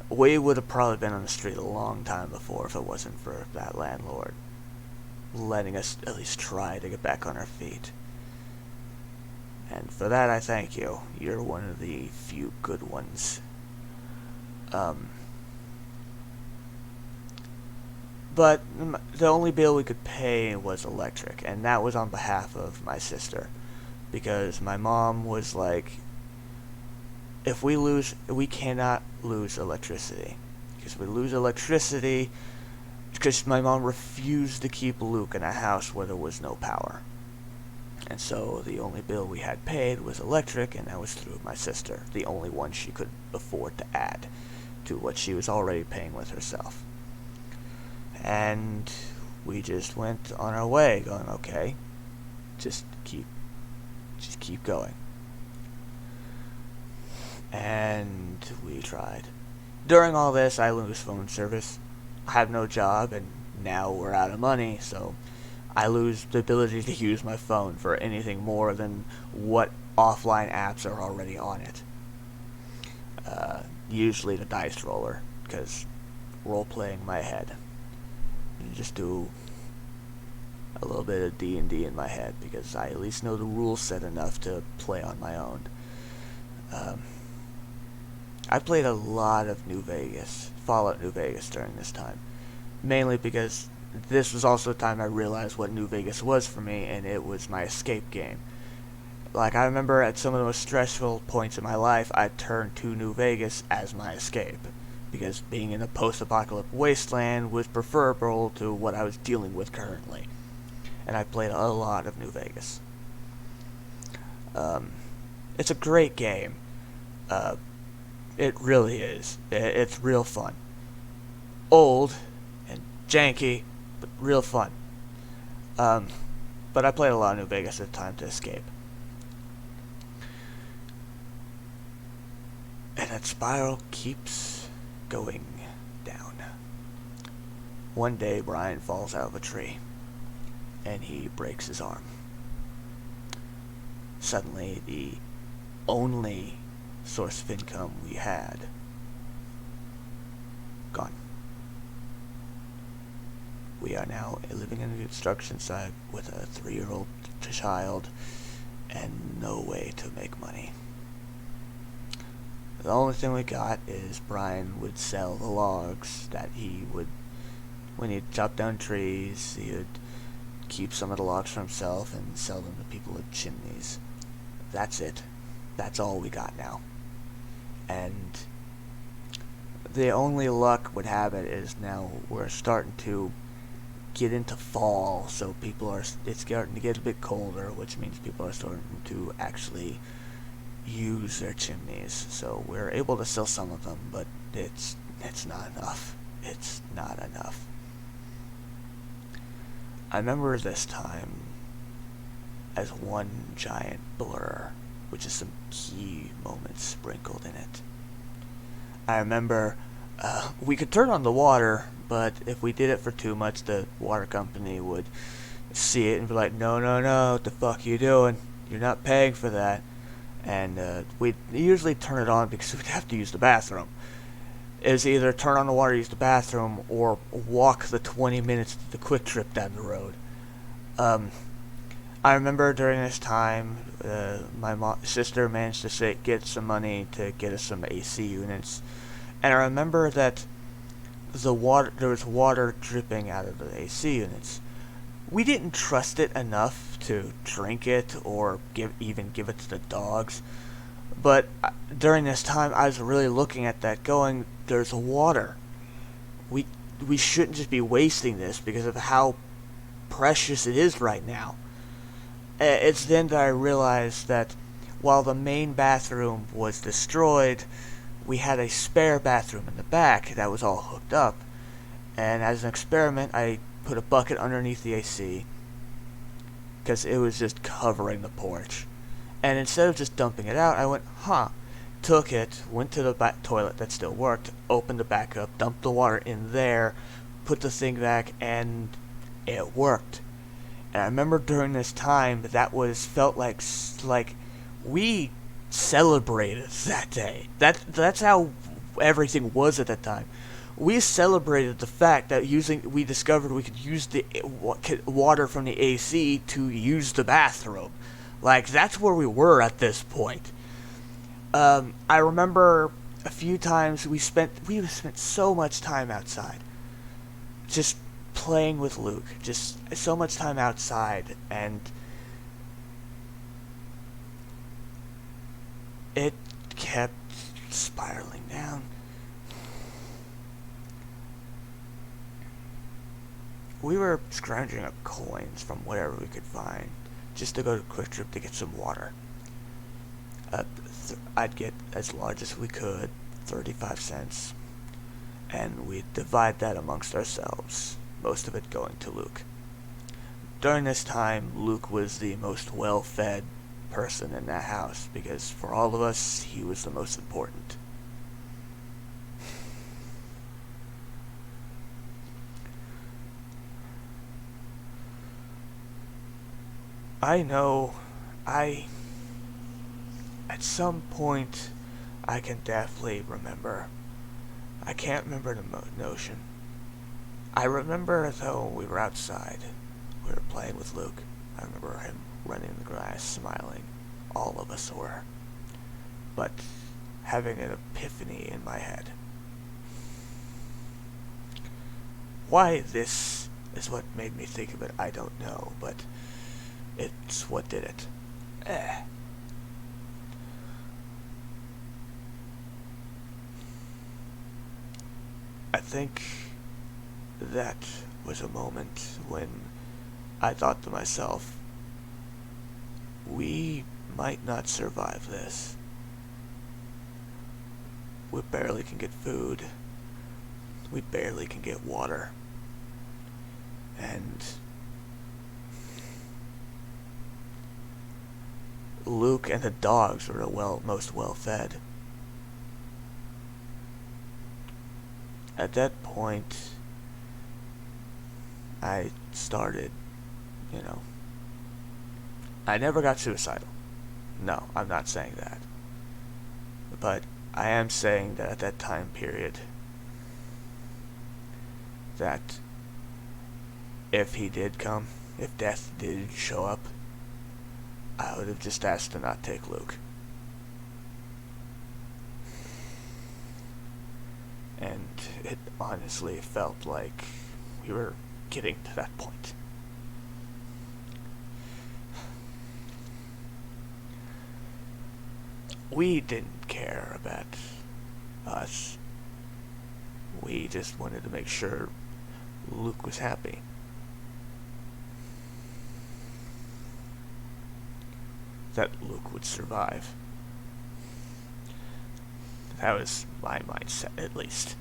We would have probably been on the street a long time before if it wasn't for that landlord letting us at least try to get back on our feet. And for that, I thank you. You're one of the few good ones. But the only bill we could pay was electric, and that was on behalf of my sister. Because my mom was like, we cannot lose electricity. Because we lose electricity, because my mom refused to keep Luke in a house where there was no power. And so the only bill we had paid was electric, and that was through my sister, the only one she could afford to add to what she was already paying with herself. And we just went on our way, going, okay, just keep going. And we tried. During all this, I lose phone service. I have no job, and now we're out of money, so I lose the ability to use my phone for anything more than what offline apps are already on it. Usually the dice roller, because role-playing my head. And just do a little bit of D&D in my head because I at least know the rule set enough to play on my own. Um, I played a lot of Fallout New Vegas during this time, mainly because this was also the time I realized what New Vegas was for me, and it was my escape game. Like, I remember at some of the most stressful points in my life, I turned to New Vegas as my escape, because being in a post-apocalyptic wasteland was preferable to what I was dealing with currently. And I played a lot of New Vegas. It's a great game. It really is. It's real fun. Old and janky, but real fun. But I played a lot of New Vegas at the time to escape. And that spiral keeps going down. One day, Brian falls out of a tree, and he breaks his arm. Suddenly, the only source of income we had, gone. We are now living in a construction site with a 3-year-old child and no way to make money. The only thing we got is Brian would sell the logs that he would, when he'd chop down trees, he would keep some of the logs for himself and sell them to people with chimneys. That's it. That's all we got now. And the only luck would have it is now we're starting to get into fall, so it's starting to get a bit colder, which means people are starting to actually use their chimneys. So we're able to sell some of them, but it's not enough. It's not enough. I remember this time as one giant blur, with just some key moments sprinkled in it. I remember we could turn on the water, but if we did it for too much, the water company would see it and be like, no, what the fuck you doing? You're not paying for that. And we'd usually turn it on because we'd have to use the bathroom. It was either turn on the water, use the bathroom, or walk the 20 minutes to the Quick Trip down the road. I remember during this time, my sister managed to get some money to get us some AC units. And I remember that there was water dripping out of the AC units. We didn't trust it enough to drink it or even give it to the dogs. But during this time, I was really looking at that going, there's water. We shouldn't just be wasting this because of how precious it is right now. It's then that I realized that while the main bathroom was destroyed, we had a spare bathroom in the back that was all hooked up. And as an experiment, I put a bucket underneath the AC because it was just covering the porch. And instead of just dumping it out, I went, took it, went to the toilet that still worked, opened the back up, dumped the water in there, put the thing back, and it worked. And I remember during this time felt like we celebrated that day. That's how everything was at that time. We celebrated the fact that we discovered we could use the water from the AC to use the bathroom. Like, that's where we were at this point. I remember a few times we spent so much time outside, just playing with Luke, just so much time outside, and it kept spiraling down. We were scrounging up coins from whatever we could find, just to go to Quick Trip to get some water. I'd get as large as we could, 35 cents, and we'd divide that amongst ourselves, most of it going to Luke. During this time, Luke was the most well-fed person in that house, because for all of us, he was the most important. I know, at some point, I can definitely remember. I can't remember the notion. I remember, though, we were outside. We we were playing with Luke. I remember him running in the grass, smiling. All of us were. But having an epiphany in my head. Why this is what made me think of it, I don't know, but it's what did it. I think that was a moment when I thought to myself, we might not survive this. We barely can get food. We barely can get water. And Luke and the dogs were the most well fed. At that point, I started, I never got suicidal. No, I'm not saying that. But I am saying that at that time period, that if he did come, if death did show up, I would have just asked to not take Luke. And it honestly felt like we were getting to that point. We didn't care about us. We just wanted to make sure Luke was happy. That Luke would survive. That was my mindset, at least.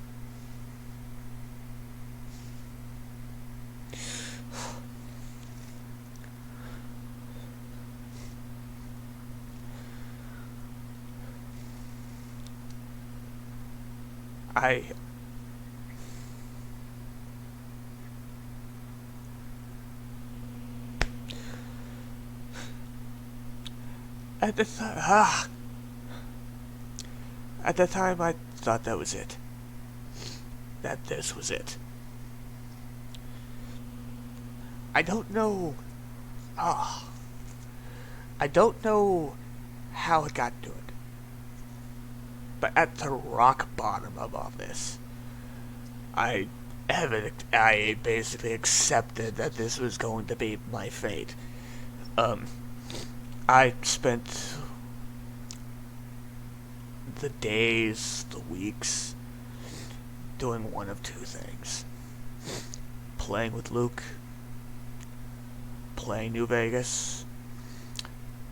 At the time, I thought that was it. That this was it. I don't know. I don't know how it got to it. But at the rock bottom of all this, I basically accepted that this was going to be my fate. I spent the days, the weeks, doing one of two things. Playing with Luke, playing New Vegas,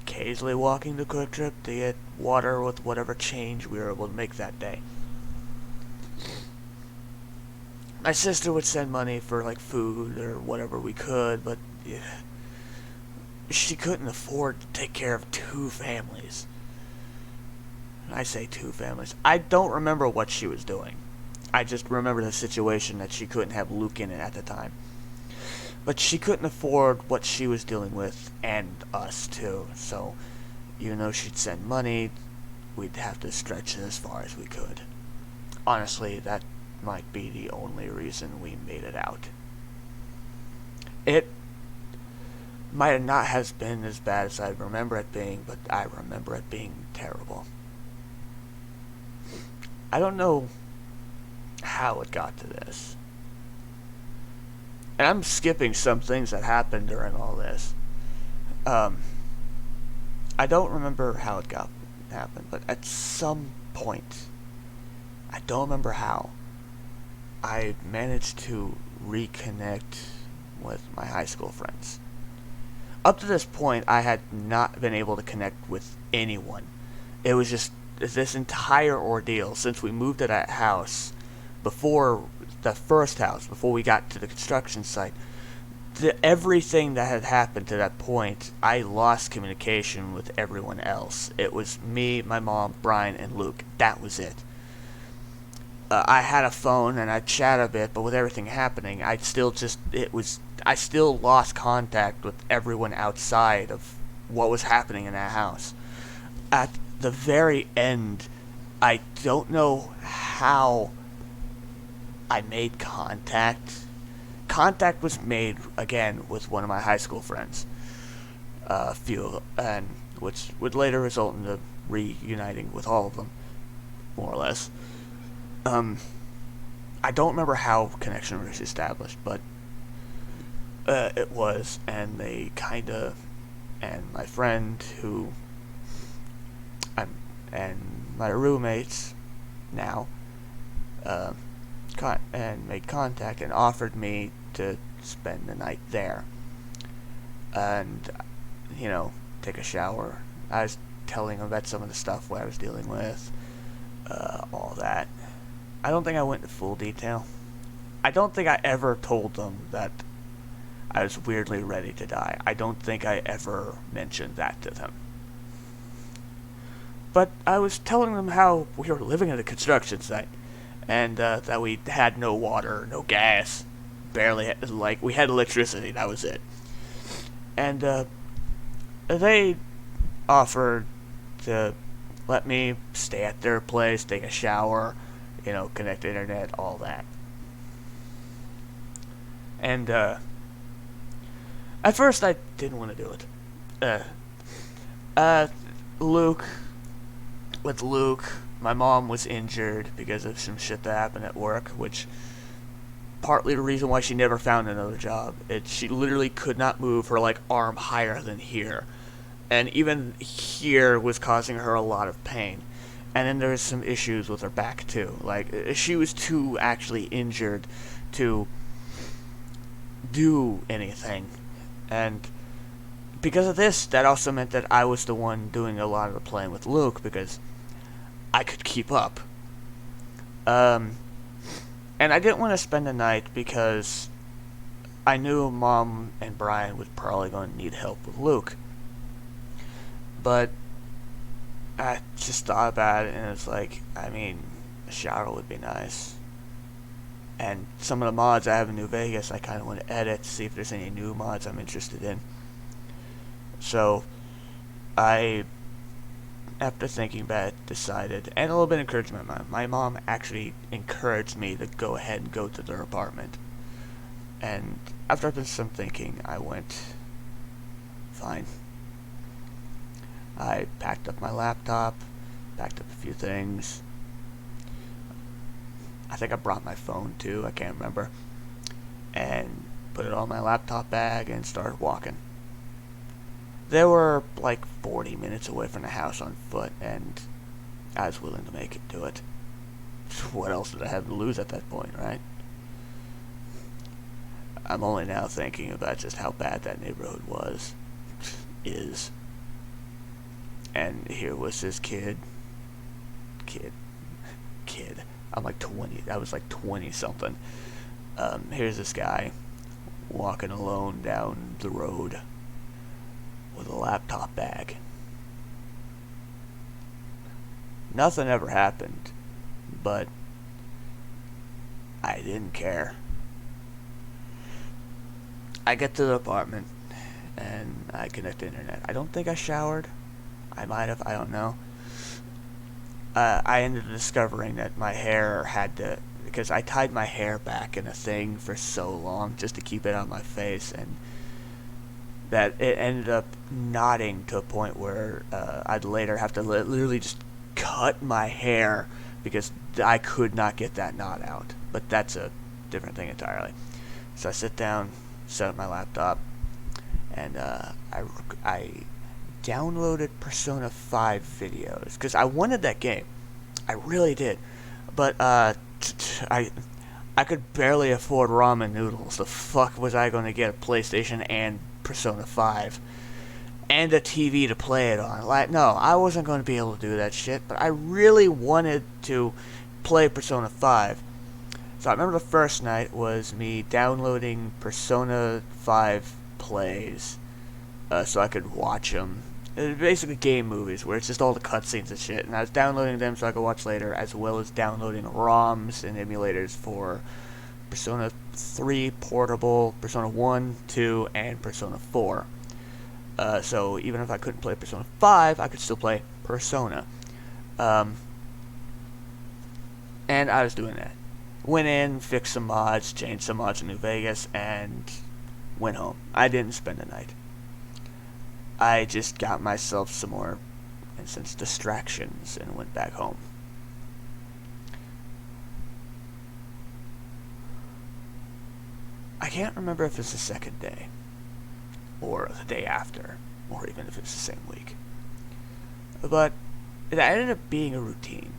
occasionally walking to Quick Trip to get water with whatever change we were able to make that day. My sister would send money for like food or whatever we could, but she couldn't afford to take care of two families. I say two families. I don't remember what she was doing. I just remember the situation that she couldn't have Luke in it at the time. But she couldn't afford what she was dealing with, and us too. So, even though she'd send money, we'd have to stretch it as far as we could. Honestly, that might be the only reason we made it out. It might not have been as bad as I remember it being, but I remember it being terrible. I don't know how it got to this. And I'm skipping some things that happened during all this. I don't remember how it happened, but at some point, I don't remember how, I managed to reconnect with my high school friends. Up to this point, I had not been able to connect with anyone. It was just this entire ordeal since we moved to that house, before the first house, before we got to the construction site. Everything that had happened to that point, I lost communication with everyone else. It was me, my mom, Brian, and Luke. That was it. I had a phone and I'd chat a bit, but with everything happening, I still lost contact with everyone outside of what was happening in that house. At the very end, I don't know how I made contact contact was made again with one of my high school friends, which would later result in the reuniting with all of them, more or less. Um, I don't remember how connection was established, but it was, and they kinda, and my friend who, and my roommates now, uh, and made contact and offered me to spend the night there, and take a shower. I was telling them about some of the stuff what I was dealing with, all that. I don't think I went into full detail. I don't think I ever told them that I was weirdly ready to die. I don't think I ever mentioned that to them. But I was telling them how we were living at a construction site, and that we had no water, no gas, we had electricity, that was it. And they offered to let me stay at their place, take a shower, connect to internet, all that. And at first I didn't want to do it. Luke, my mom was injured because of some shit that happened at work, which partly the reason why she never found another job. She literally could not move her arm higher than here, and even here was causing her a lot of pain. And then there was some issues with her back too. She was too actually injured to do anything, and because of this, that also meant that I was the one doing a lot of the playing with Luke because I could keep up. And I didn't want to spend the night because I knew Mom and Brian was probably going to need help with Luke. But I just thought about it, and it's a shower would be nice. And some of the mods I have in New Vegas, I kind of want to edit to see if there's any new mods I'm interested in. So, after thinking about it, decided, and a little bit of encouragement, my mom actually encouraged me to go ahead and go to their apartment. And after some thinking, I went, fine. I packed up my laptop, packed up a few things. I think I brought my phone too, I can't remember. And put it on my laptop bag and started walking. They were 40 minutes away from the house on foot, and I was willing to make it to it. What else did I have to lose at that point, right? I'm only now thinking about just how bad that neighborhood is. And here was this kid. I'm 20. I was 20 something. Here's this guy walking alone down the road with a laptop bag. Nothing ever happened, but I didn't care. I get to the apartment and I connect to the internet. I don't think I showered. I might have, I don't know. I ended up discovering that my hair because I tied my hair back in a thing for so long just to keep it on my face, and that it ended up knotting to a point where I'd later have to literally just cut my hair because I could not get that knot out. But that's a different thing entirely. So I sit down, set up my laptop, and I downloaded Persona 5 videos because I wanted that game. I really did. But I could barely afford ramen noodles. The fuck was I going to get a PlayStation and Persona 5 and a TV to play it on? No, I wasn't going to be able to do that shit, but I really wanted to play Persona 5. So I remember the first night was me downloading Persona 5 plays so I could watch them. It was basically game movies where it's just all the cutscenes and shit, and I was downloading them so I could watch later, as well as downloading ROMs and emulators for Persona 3 Portable, Persona 1, 2, and Persona 4. So even if I couldn't play Persona 5, I could still play Persona. And I was doing that. Went in, fixed some mods, changed some mods in New Vegas, and went home. I didn't spend the night. I just got myself some more instance distractions and went back home. I can't remember if it's the second day, or the day after, or even if it's the same week. But it ended up being a routine,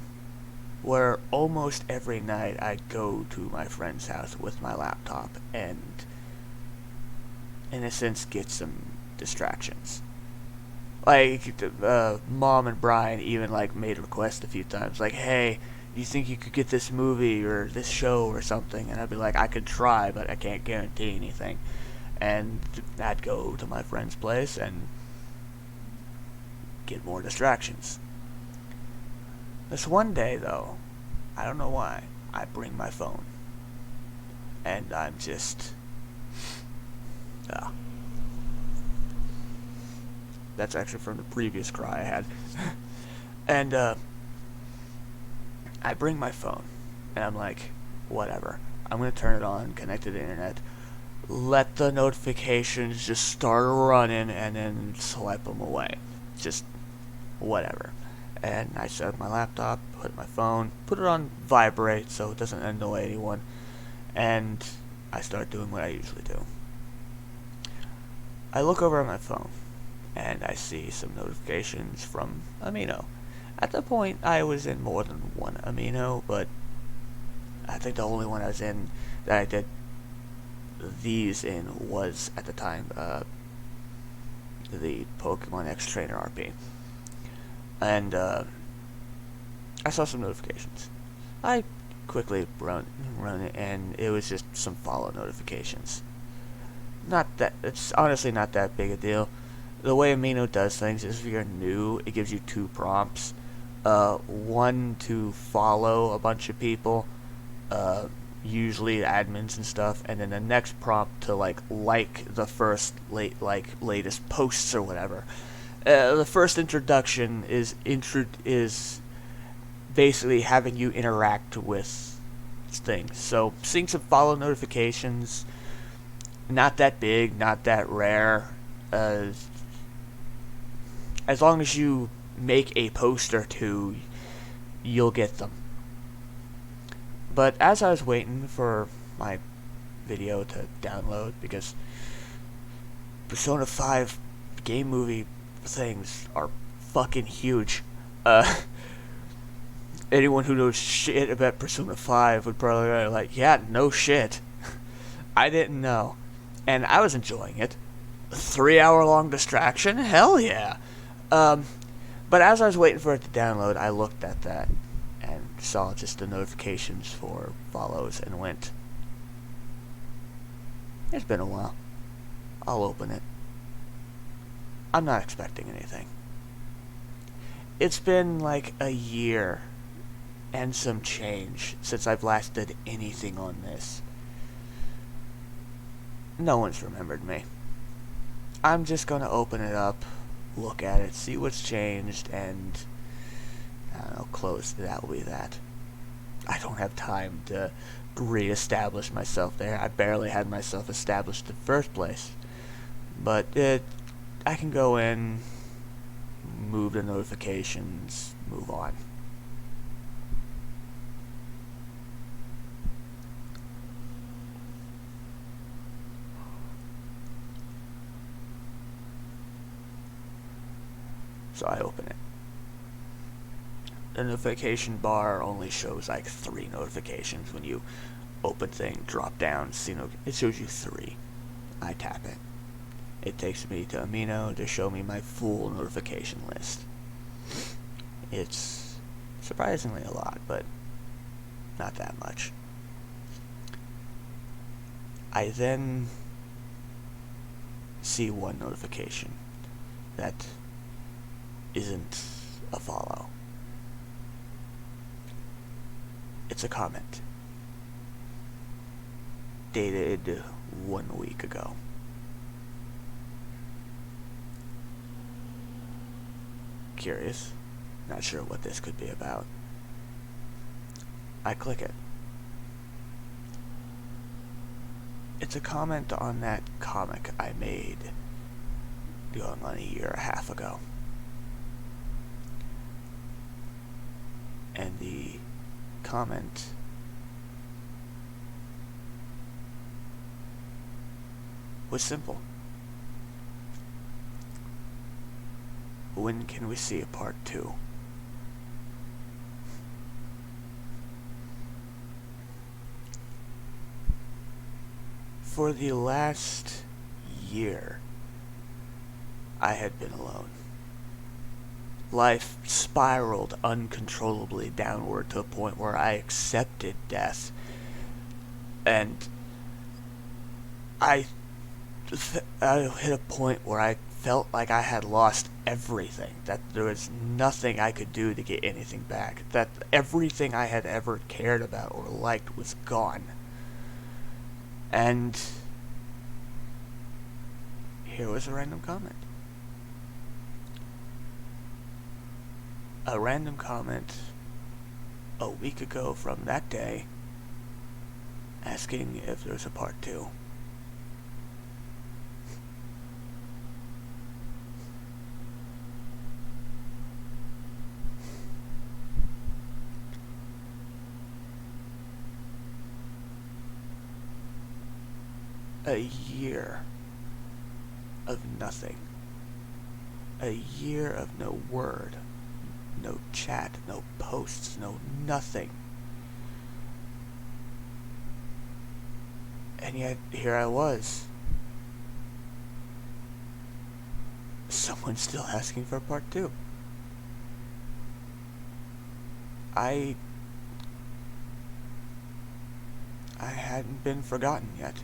where almost every night I'd go to my friend's house with my laptop and, in a sense, get some distractions. Like, Mom and Brian even, like, made requests a few times, like, hey, you think you could get this movie or this show or something? And I'd be like, I could try, but I can't guarantee anything. And I'd go to my friend's place and get more distractions. This one day, though, I don't know why, I bring my phone. And I'm just... That's actually from the previous cry I had. And, I bring my phone. And I'm like, whatever. I'm going to turn it on, connect to the internet, let the notifications just start running, and then swipe them away. Just whatever. And I set up my laptop, put my phone, put it on vibrate so it doesn't annoy anyone, and I start doing what I usually do. I look over at my phone, and I see some notifications from Amino. At the point, I was in more than one Amino, but I think the only one I was in that I did these in was, at the time, the Pokemon X Trainer RP. And, I saw some notifications. I quickly run it, and it was just some follow notifications. It's honestly not that big a deal. The way Amino does things is if you're new, it gives you two prompts. One to follow a bunch of people, usually admins and stuff, and then the next prompt to like the first latest posts or whatever. The first introduction is basically having you interact with things. So seeing some follow notifications, not that big, not that rare. As long as you make a post or two, you'll get them. But as I was waiting for my video to download, because Persona 5 game movie things are fucking huge. Anyone who knows shit about Persona 5 would probably be like, yeah, no shit. I didn't know. And I was enjoying it. A 3-hour-long distraction? Hell yeah. But as I was waiting for it to download, I looked at that and saw just the notifications for follows and went, it's been a while. I'll open it. I'm not expecting anything. It's been like a year and some change since I've last did anything on this. No one's remembered me. I'm just gonna open it up, look at it, see what's changed, and I don't know, close. That will be that. I don't have time to re-establish myself there. I barely had myself established in the first place. But I can go in, move the notifications, move on. So I open it. The notification bar only shows like 3 notifications. When you open thing, drop down, see it shows you 3. I tap it. It takes me to Amino to show me my full notification list. It's surprisingly a lot, but not that much. I then see one notification that isn't a follow. It's a comment. Dated 1 week ago. Curious. Not sure what this could be about. I click it. It's a comment on that comic I made going on a year and a half ago. And the comment was simple. When can we see a part 2? For the last year, I had been alone. Life spiraled uncontrollably downward to a point where I accepted death. And I hit a point where I felt like I had lost everything. That there was nothing I could do to get anything back. That everything I had ever cared about or liked was gone. And here was a random comment. A random comment a week ago from that day asking if there's a part 2. A year of nothing. A year of no word, no chat, no posts, no nothing. And yet, here I was. Someone still asking for part 2. I hadn't been forgotten yet.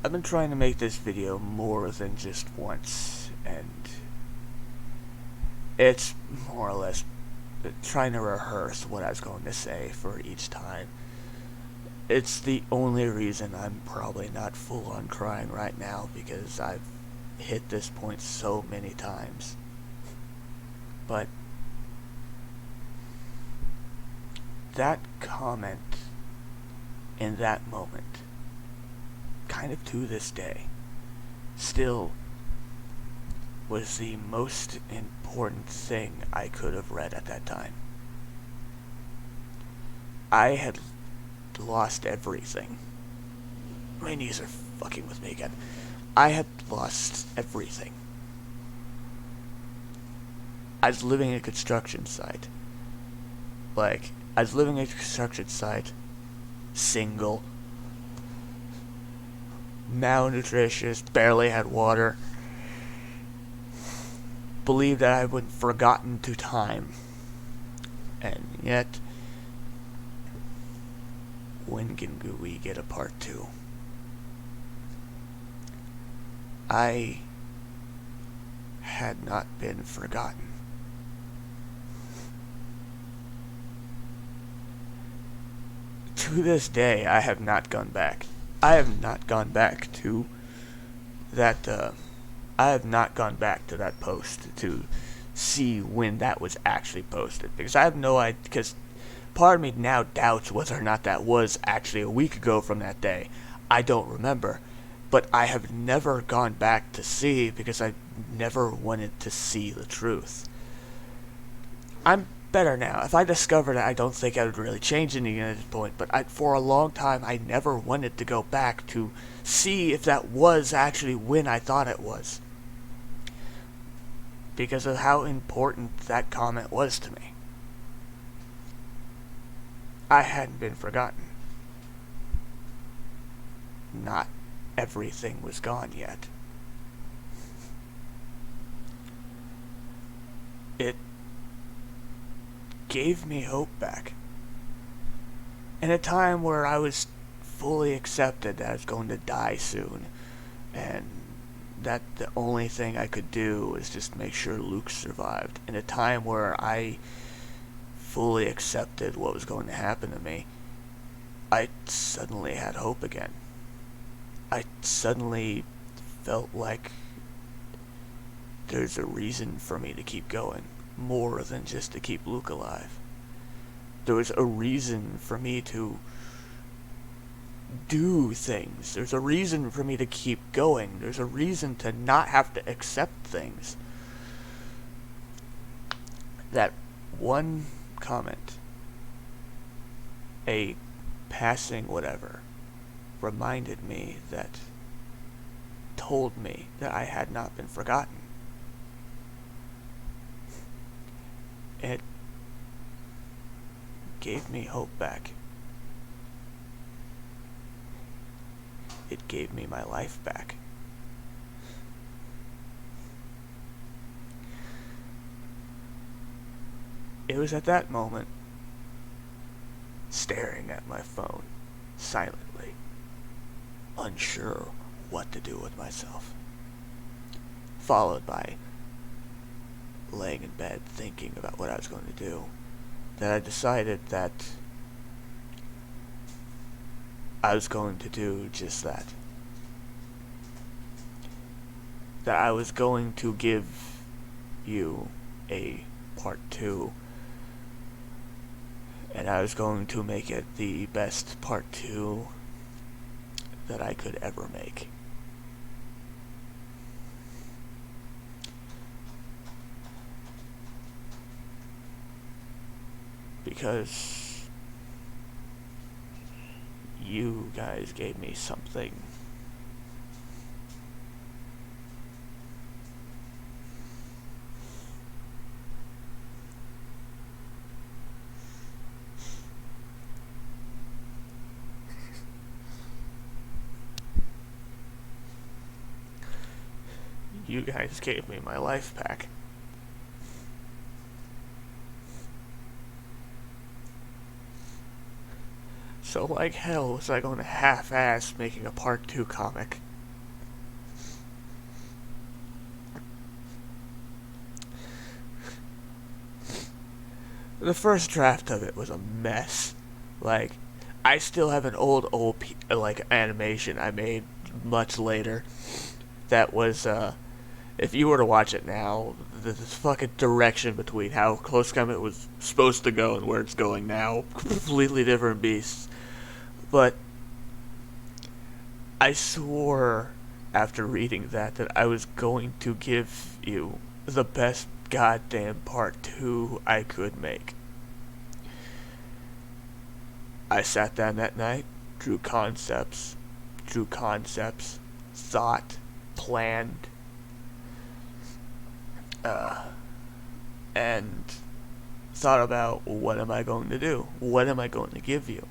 I've been trying to make this video more than just once, and it's more or less trying to rehearse what I was going to say for each time. It's the only reason I'm probably not full on crying right now, because I've hit this point so many times. But that comment in that moment, kind of to this day, still was the most important thing I could have read at that time. I had lost everything. My knees are fucking with me again. I had lost everything. I was living in a construction site. I was living in a construction site, single, malnutritious, barely had water, believed that I had been forgotten to time. And yet, when can we get a part 2? I had not been forgotten. To this day, I have not gone back. I have not gone back to that, I have not gone back to that post to see when that was actually posted. Because I have no idea, because part of me now doubts whether or not that was actually a week ago from that day. I don't remember. But I have never gone back to see, because I never wanted to see the truth. I'm better now. If I discovered it, I don't think I would really change anything at this point, but for a long time, I never wanted to go back to see if that was actually when I thought it was, because of how important that comment was to me. I hadn't been forgotten. Not everything was gone yet. It gave me hope back. In a time where I was fully accepted that I was going to die soon, and that the only thing I could do was just make sure Luke survived. In a time where I fully accepted what was going to happen to me, I suddenly had hope again. I suddenly felt like there's a reason for me to keep going, more than just to keep Luke alive. There was a reason for me to do things. There's a reason for me to keep going. There's a reason to not have to accept things. That one comment, a passing whatever, reminded me that, told me that I had not been forgotten. It gave me hope back. It gave me my life back. It was at that moment, staring at my phone, silently, unsure what to do with myself, followed by laying in bed thinking about what I was going to do, that I decided that I was going to do just that. That I was going to give you a part 2, and I was going to make it the best part 2 that I could ever make. Because you guys gave me something you guys gave me my life back. So like hell was I going to half-ass making a part 2 comic. The first draft of it was a mess. Like, I still have an old animation I made much later that was, if you were to watch it now, the fucking direction between how Close Combat was supposed to go and where it's going now, completely different beasts. But I swore after reading that I was going to give you the best goddamn part 2 I could make. I sat down that night, drew concepts, thought, planned, and thought about what am I going to do? What am I going to give you?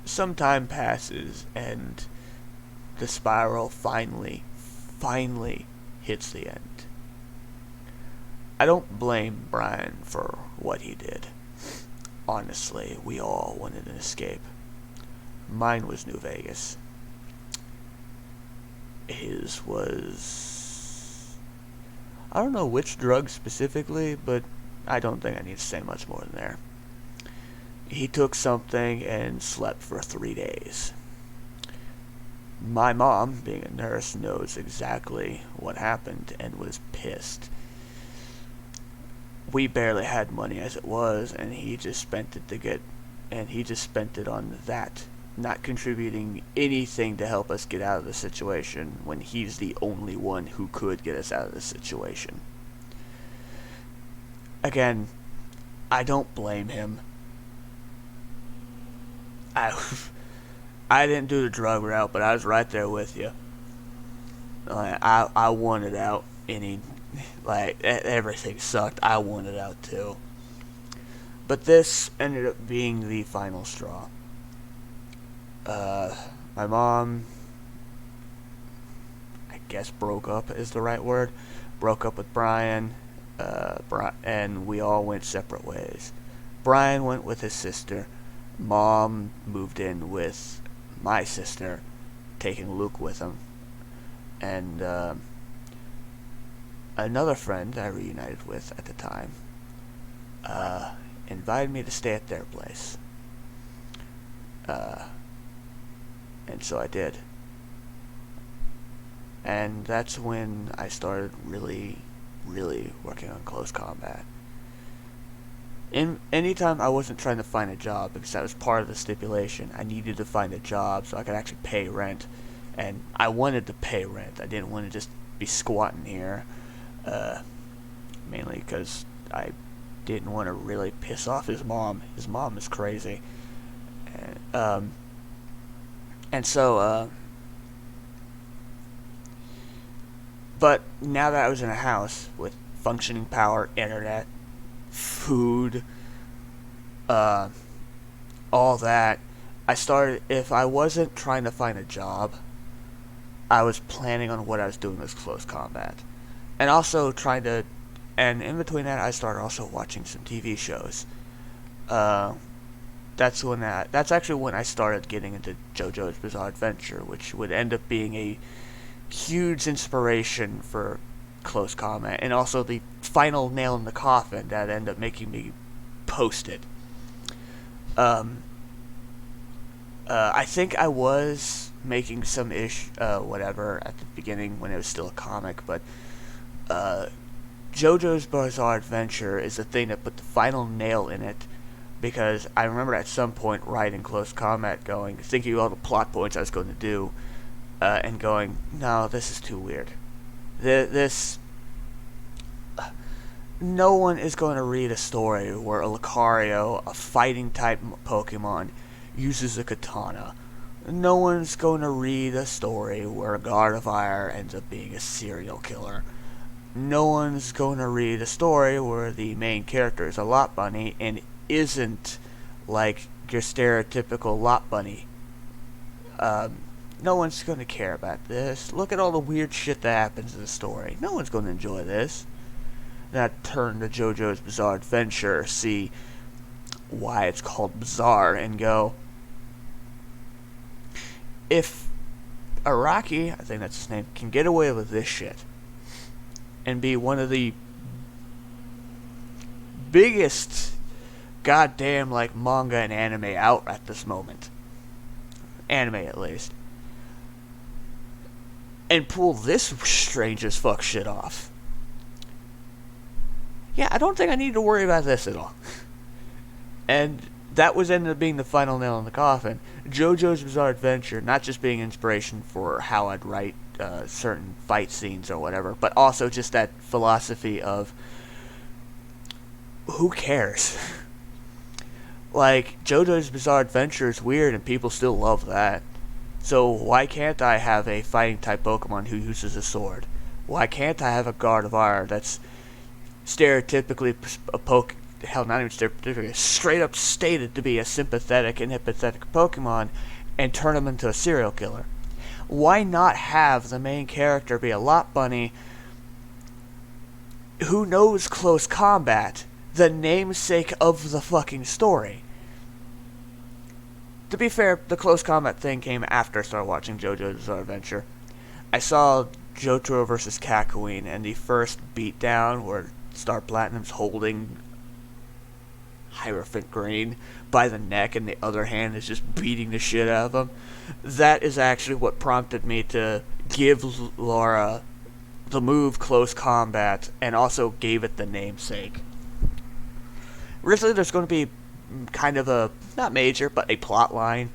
Some time passes and the spiral finally hits the end. I don't blame Brian for what he did. Honestly, we all wanted an escape. Mine was New Vegas. His was... I don't know which drug specifically, but I don't think I need to say much more than there. He took something and slept for 3 days. My mom, being a nurse, knows exactly what happened and was pissed. We barely had money as it was, and he just spent it on that, not contributing anything to help us get out of the situation when he's the only one who could get us out of the situation. Again, I don't blame him. I didn't do the drug route, but I was right there with you. I wanted out. Everything sucked. I wanted out too. But this ended up being the final straw. My mom, I guess broke up is the right word. Broke up with Brian, and we all went separate ways. Brian went with his sister. Mom moved in with my sister, taking Luke with him. And another friend I reunited with at the time invited me to stay at their place. And so I did. And that's when I started really working on Close Combat. Anytime I wasn't trying to find a job, because that was part of the stipulation, I needed to find a job so I could actually pay rent, and I wanted to pay rent. I didn't want to just be squatting here, mainly because I didn't want to really piss off his mom. His mom is crazy, and so but now that I was in a house with functioning power, internet, food, uh, all that, I started, if I wasn't trying to find a job, I was planning on what I was doing with close combat. And also trying to, and in between that, I started also watching some TV shows. Uh, that's actually when I started getting into JoJo's Bizarre Adventure, which would end up being a huge inspiration for close combat, and also the final nail in the coffin that ended up making me post it. Um, I think I was making some whatever at the beginning when it was still a comic, but uh, JoJo's Bizarre Adventure is the thing that put the final nail in it, because I remember at some point writing Close Combat, thinking of all the plot points I was going to do, and going, no, this is too weird. This no one is going to read a story where a Lucario, a fighting type Pokemon, uses a katana. No one's going to read a story where a Gardevoir ends up being a serial killer. No one's going to read a story where the main character is a lot bunny and isn't like your stereotypical lot bunny. No one's going to care about this. Look at all the weird shit that happens in the story. No one's going to enjoy this. Then I turn to JoJo's Bizarre Adventure, see why it's called Bizarre, and go, if Araki, I think that's his name, can get away with this shit and be one of the biggest goddamn like manga and anime out at this moment, anime at least, and pull this strange as fuck shit off, yeah, I don't think I need to worry about this at all. And that was ended up being the final nail in the coffin. JoJo's Bizarre Adventure not just being inspiration for how I'd write certain fight scenes or whatever, but also just that philosophy of who cares? Like, JoJo's Bizarre Adventure is weird and people still love that. So why can't I have a fighting type Pokemon who uses a sword? Why can't I have a Gardevoir that's stereotypically hell, not even stereotypically, straight up stated to be a sympathetic and empathetic Pokemon, and turn him into a serial killer? Why not have the main character be a lot bunny who knows close combat, the namesake of the fucking story? To be fair, the close combat thing came after I started watching JoJo's Bizarre Adventure. I saw Jotaro vs. Kakyoin, and the first beatdown where Star Platinum's holding Hierophant Green by the neck and the other hand is just beating the shit out of him. That is actually what prompted me to give Laura the move Close Combat, and also gave it the namesake. Originally there's going to be kind of a, not major, but a plot line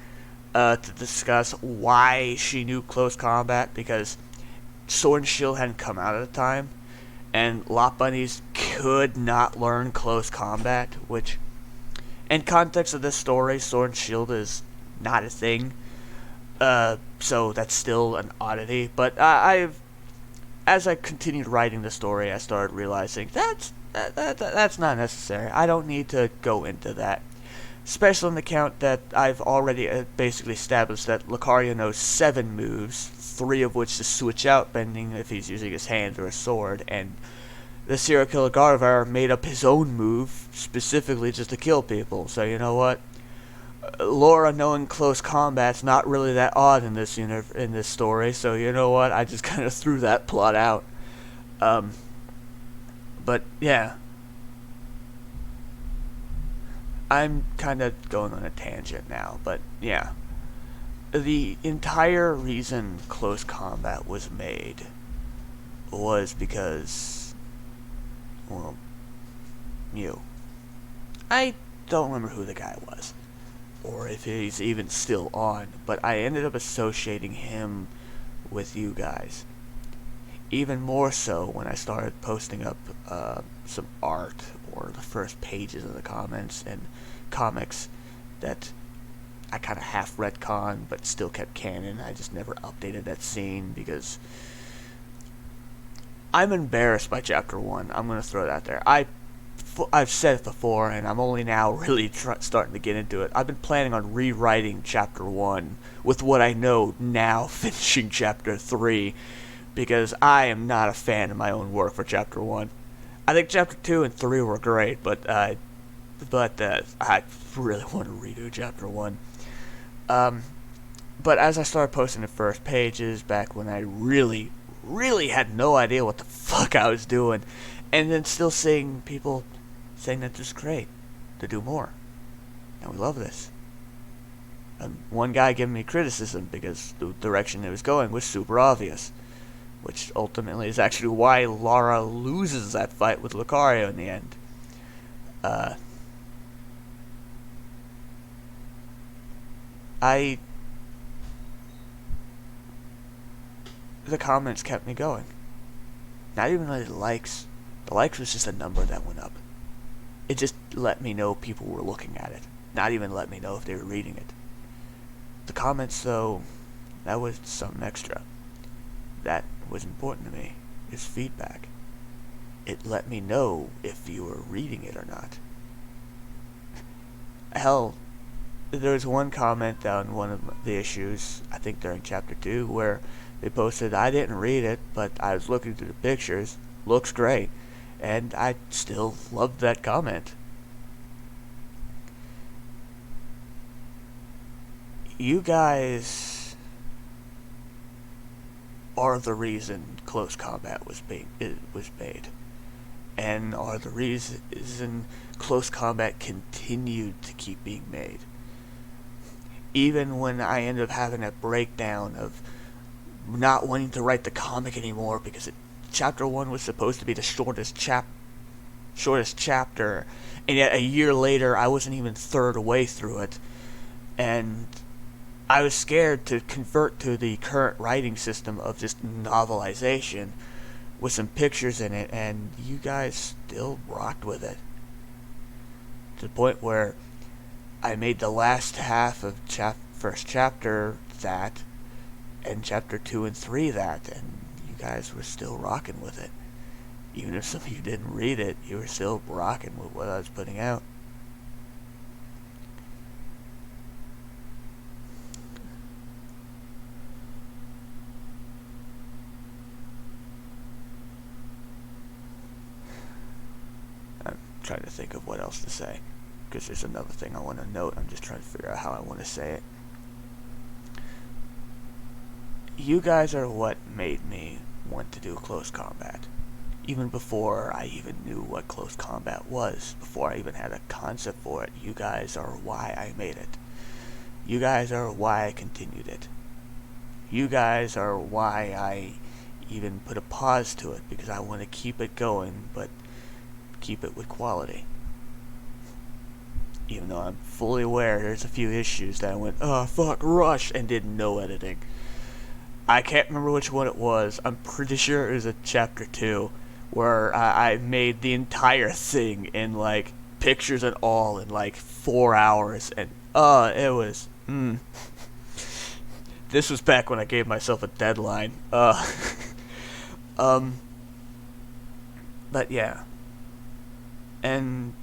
to discuss why she knew Close Combat, because Sword and Shield hadn't come out at the time, and lot bunnies could not learn Close Combat, which, in context of this story, Sword and Shield is not a thing, so that's still an oddity. But as I continued writing the story, I started realizing that's not necessary. I don't need to go into that, especially on the count that I've already basically established that Lucario knows 7 moves, 3 of which to switch out bending if he's using his hand or a sword, and the serial killer Gardevoir made up his own move specifically just to kill people. So you know what? Laura knowing Close Combat's not really that odd in this in this story. So you know what? I just kind of threw that plot out. But yeah, I'm kind of going on a tangent now. But yeah, the entire reason Close Combat was made was because, well, Mew. I don't remember who the guy was, or if he's even still on, but I ended up associating him with you guys. Even more so when I started posting up some art or the first pages of the comments and comics that I kind of half retconned but still kept canon. I just never updated that scene because I'm embarrassed by Chapter 1. I'm going to throw that there. I've said it before, and I'm only now really starting to get into it. I've been planning on rewriting Chapter 1 with what I know now finishing Chapter 3, because I am not a fan of my own work for Chapter 1. I think Chapter 2 and 3 were great, but I really want to redo Chapter 1. But as I started posting the first pages, back when I really, really had no idea what the fuck I was doing, and then still seeing people saying that this is great, to do more, and we love this. And one guy giving me criticism because the direction it was going was super obvious, which ultimately is actually why Lara loses that fight with Lucario in the end. The comments kept me going. Not even really the likes. The likes was just a number that went up. It just let me know people were looking at it. Not even let me know if they were reading it. The comments, though, that was something extra. That was important to me, is feedback. It let me know if you were reading it or not. Hell, there was one comment on one of the issues, I think during Chapter 2, where they posted, I didn't read it, but I was looking through the pictures. Looks great. And I still loved that comment. You guys are the reason Close Combat was made. And are the reason Close Combat continued to keep being made. Even when I ended up having a breakdown of not wanting to write the comic anymore because Chapter 1 was supposed to be the shortest chapter, and yet a year later I wasn't even third way through it, and I was scared to convert to the current writing system of just novelization with some pictures in it, and you guys still rocked with it. To the point where I made the last half of first chapter that, and Chapter 2 and 3 that, and you guys were still rocking with it. Even if some of you didn't read it, you were still rocking with what I was putting out. I'm trying to think of what else to say, because there's another thing I want to note. I'm just trying to figure out how I want to say it. You guys are what made me want to do Close Combat. Even before I even knew what Close Combat was, before I even had a concept for it, you guys are why I made it. You guys are why I continued it. You guys are why I even put a pause to it, because I want to keep it going, but keep it with quality. Even though I'm fully aware there's a few issues that I went, oh fuck, rush, and did no editing. I can't remember which one it was. I'm pretty sure it was a Chapter 2, where I made the entire thing in, like, pictures and all in, like, 4 hours, and, it was, This was back when I gave myself a deadline. But yeah. And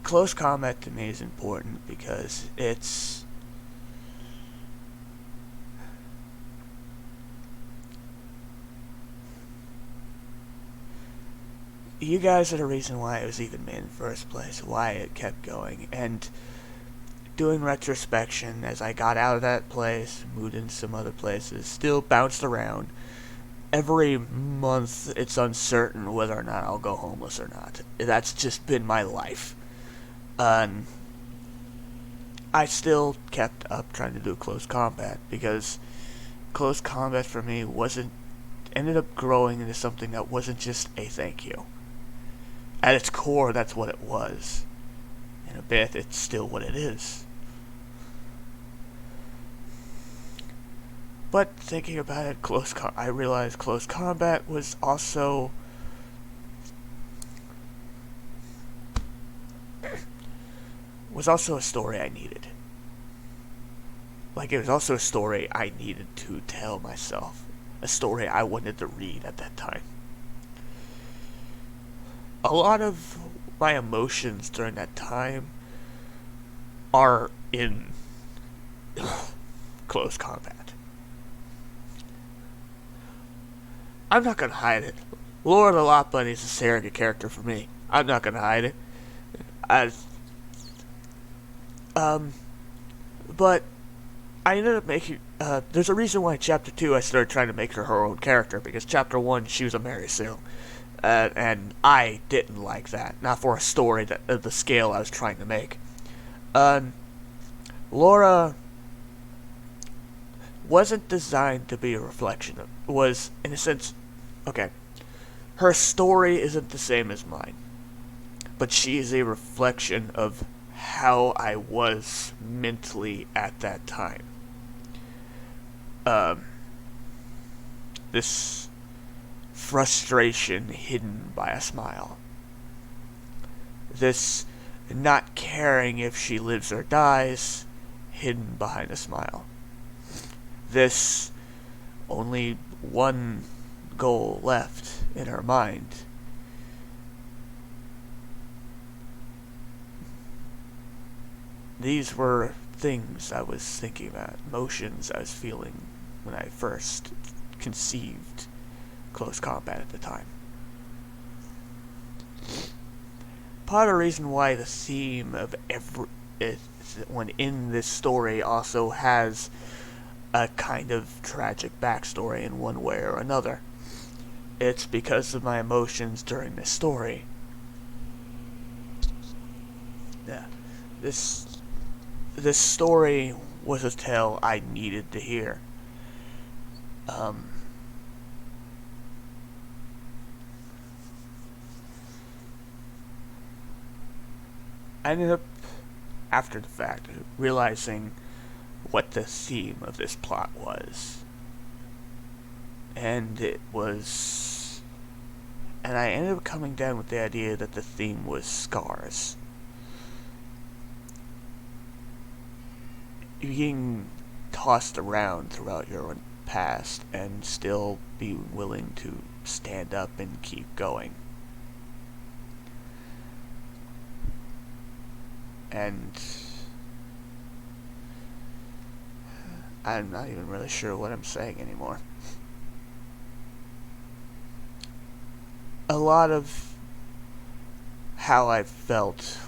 Close Combat to me is important because it's... You guys are the reason why it was even made in the first place, why it kept going, and doing retrospection as I got out of that place, moved into some other places, still bounced around. Every month it's uncertain whether or not I'll go homeless or not. That's just been my life. I still kept up trying to do Close Combat, because Close Combat for me ended up growing into something that wasn't just a thank you. At its core, that's what it was. In a bit, it's still what it is. But thinking about it, I realized close combat was also a story I needed. Like, it was also a story I needed to tell myself. A story I wanted to read at that time. A lot of my emotions during that time are in close combat. I'm not gonna hide it. Laura the Lot Bunny is a surrogate character for me. I'm not gonna hide it. I, but I ended up making. There's a reason why Chapter 2 I started trying to make her own character, because Chapter 1 she was a Mary Sue. And I didn't like that. Not for a story that of the scale I was trying to make. Laura wasn't designed to be a reflection of. Was, in a sense, okay. Her story isn't the same as mine, but she is a reflection of how I was mentally at that time. This frustration hidden by a smile. This not caring if she lives or dies, hidden behind a smile. This only one goal left in her mind. These were things I was thinking about, emotions I was feeling when I first conceived close combat at the time. Part of the reason why the theme of when in this story also has a kind of tragic backstory in one way or another. It's because of my emotions during this story. Yeah, this story was a tale I needed to hear. I ended up, after the fact, realizing what the theme of this plot was. And I ended up coming down with the idea that the theme was scars. Being tossed around throughout your past and still being willing to stand up and keep going. And I'm not even really sure what I'm saying anymore. A lot of how I felt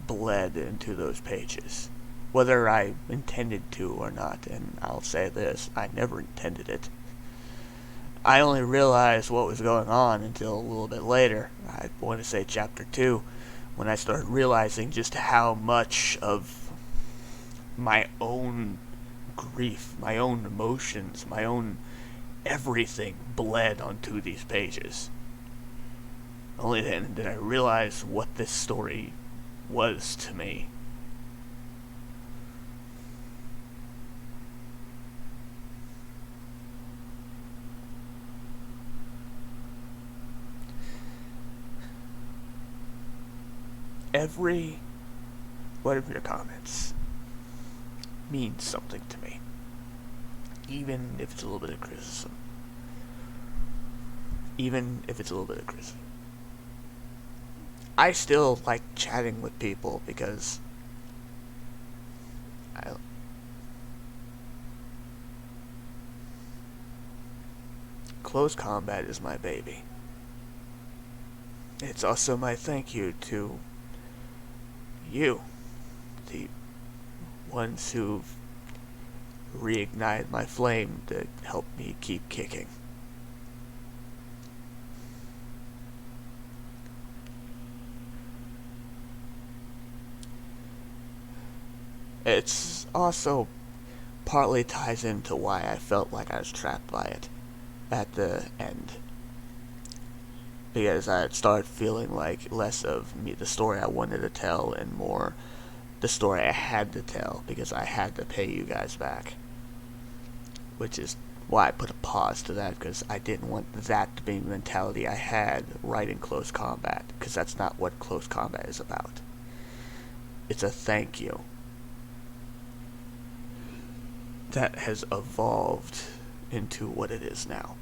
bled into those pages, whether I intended to or not, and I'll say this, I never intended it. I only realized what was going on until a little bit later. I want to say Chapter 2, when I started realizing just how much of my own grief, my own emotions, my own everything bled onto these pages. Only then did I realize what this story was to me. Every one of your comments means something to me, even if it's a little bit of criticism. I still like chatting with people because close combat is my baby. It's also my thank you to you, the ones who've reignited my flame to help me keep kicking. It's also partly ties into why I felt like I was trapped by it at the end. because I had started feeling like less of me, the story I wanted to tell, and more the story I had to tell because I had to pay you guys back. Which is why I put a pause to that, because I didn't want that to be the mentality I had writing Close Combat, because that's not what Close Combat is about. It's a thank you that has evolved into what it is now.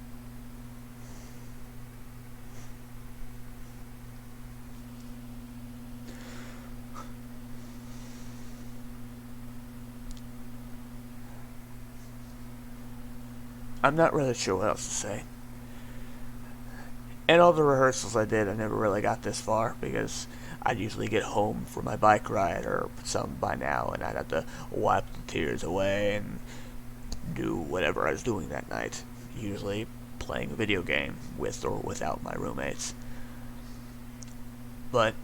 I'm not really sure what else to say. And all the rehearsals I did, I never really got this far because I'd usually get home from my bike ride or something by now, and I'd have to wipe the tears away and do whatever I was doing that night. Usually playing a video game with or without my roommates. But,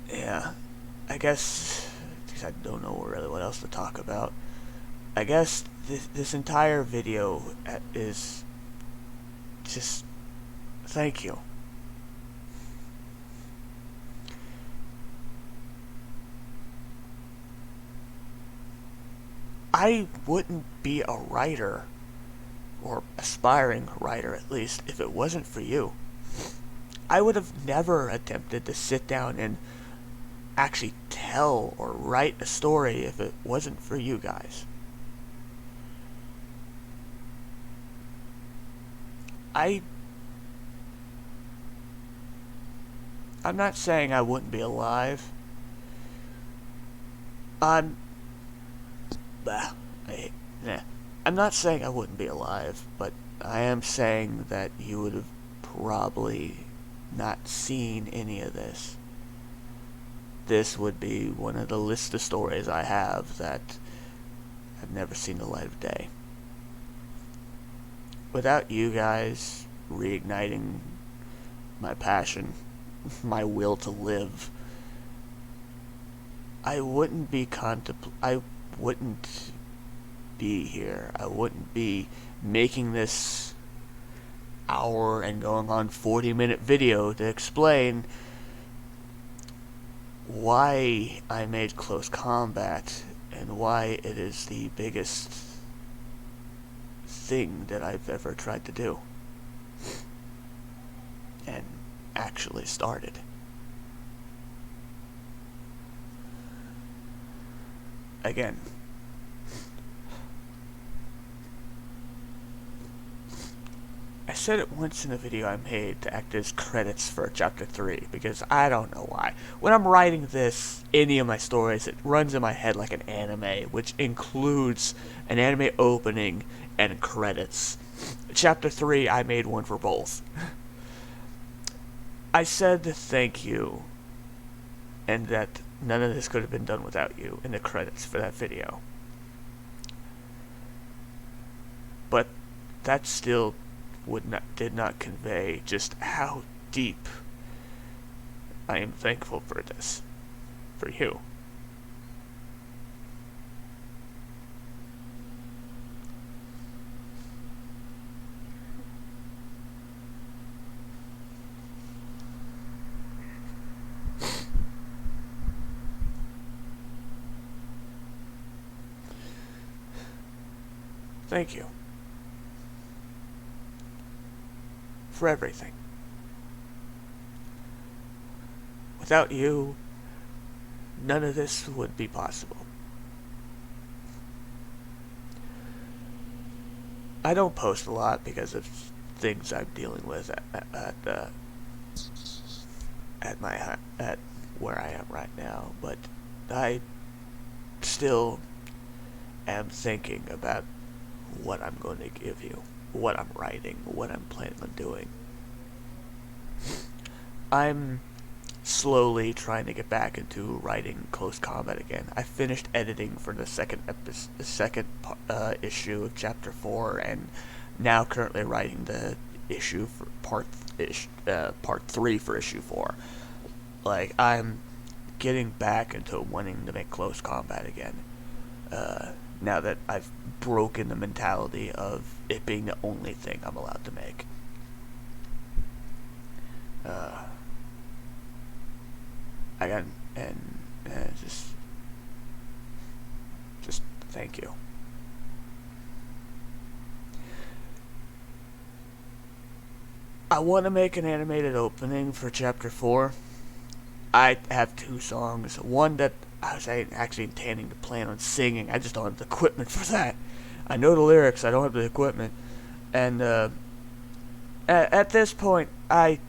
yeah, I guess I don't know really what else to talk about. I guess this entire video is just thank you. I wouldn't be a writer, or aspiring writer at least, if it wasn't for you. I would have never attempted to sit down and actually tell or write a story if it wasn't for you guys. I'm not saying I wouldn't be alive. I'm bah, nah. I'm not saying I wouldn't be alive, but I am saying that you would have probably not seen any of this. This would be one of the list of stories I have that have never seen the light of day. Without you guys reigniting my passion, my will to live, I wouldn't be here. I wouldn't be making this hour and going on 40-minute video to explain why I made Close Combat and why it is the biggest thing that I've ever tried to do and actually started. Again, I said it once in a video I made to act as credits for Chapter 3, because I don't know why. When I'm writing this, any of my stories, it runs in my head like an anime, which includes an anime opening and credits. Chapter 3, I made one for both. I said thank you, and that none of this could have been done without you in the credits for that video. But that still did not convey just how deep I am thankful for this, for you. Thank you for everything. Without you, none of this would be possible. I don't post a lot because of things I'm dealing with at where I am right now, but I still am thinking about what I'm going to give you, what I'm writing, what I'm planning on doing. I'm slowly trying to get back into writing Close Combat again. I finished editing for the second issue of Chapter 4, and now currently writing the issue for part 3 for issue 4. Like, I'm getting back into wanting to make Close Combat again. Now that I've broken the mentality of it being the only thing I'm allowed to make. Uh, I got and just thank you. I want to make an animated opening for Chapter 4. I have two songs. One that I was actually intending to plan on singing. I just don't have the equipment for that. I know the lyrics. I don't have the equipment. And at this point, I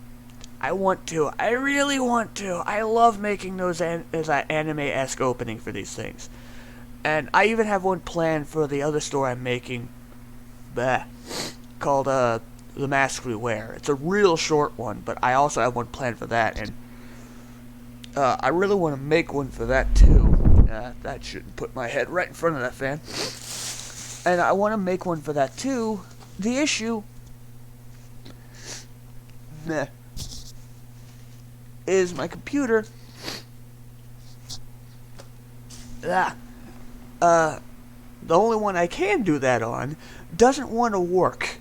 want to. I really want to. I love making those anime-esque opening for these things. And I even have one planned for the other story I'm making, called The Mask We Wear. It's a real short one, but I also have one planned for that, and I really want to make one for that too. That shouldn't put my head right in front of that fan. And I want to make one for that too. The issue is my computer. The only one I can do that on doesn't want to work.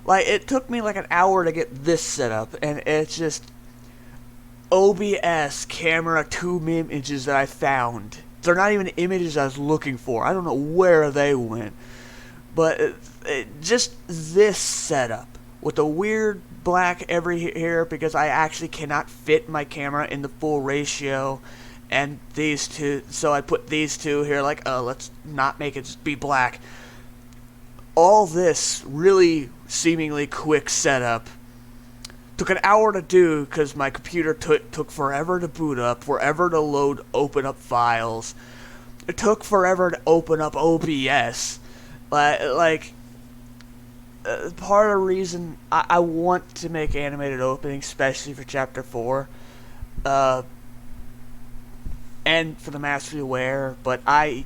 Like, it took me like an hour to get this set up, and it's just OBS camera tube images that I found. They're not even images I was looking for. I don't know where they went. But just this setup with the weird black here because I actually cannot fit my camera in the full ratio, and these two, so I put these two here like, let's not make it just be black. All this really seemingly quick setup took an hour to do because my computer took forever to boot up, forever to open up files. It took forever to open up OBS. Part of the reason I want to make animated openings, especially for Chapter 4, and for the Mask We Wear, but I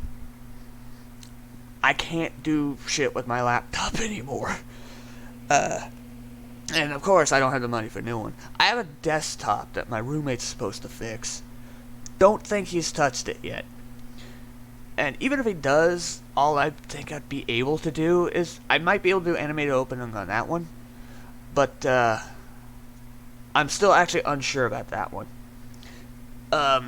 can't do shit with my laptop anymore. And of course, I don't have the money for a new one. I have a desktop that my roommate's supposed to fix. Don't think he's touched it yet. And even if he does, all I think I'd be able to do is, I might be able to do animated opening on that one. But, I'm still actually unsure about that one. I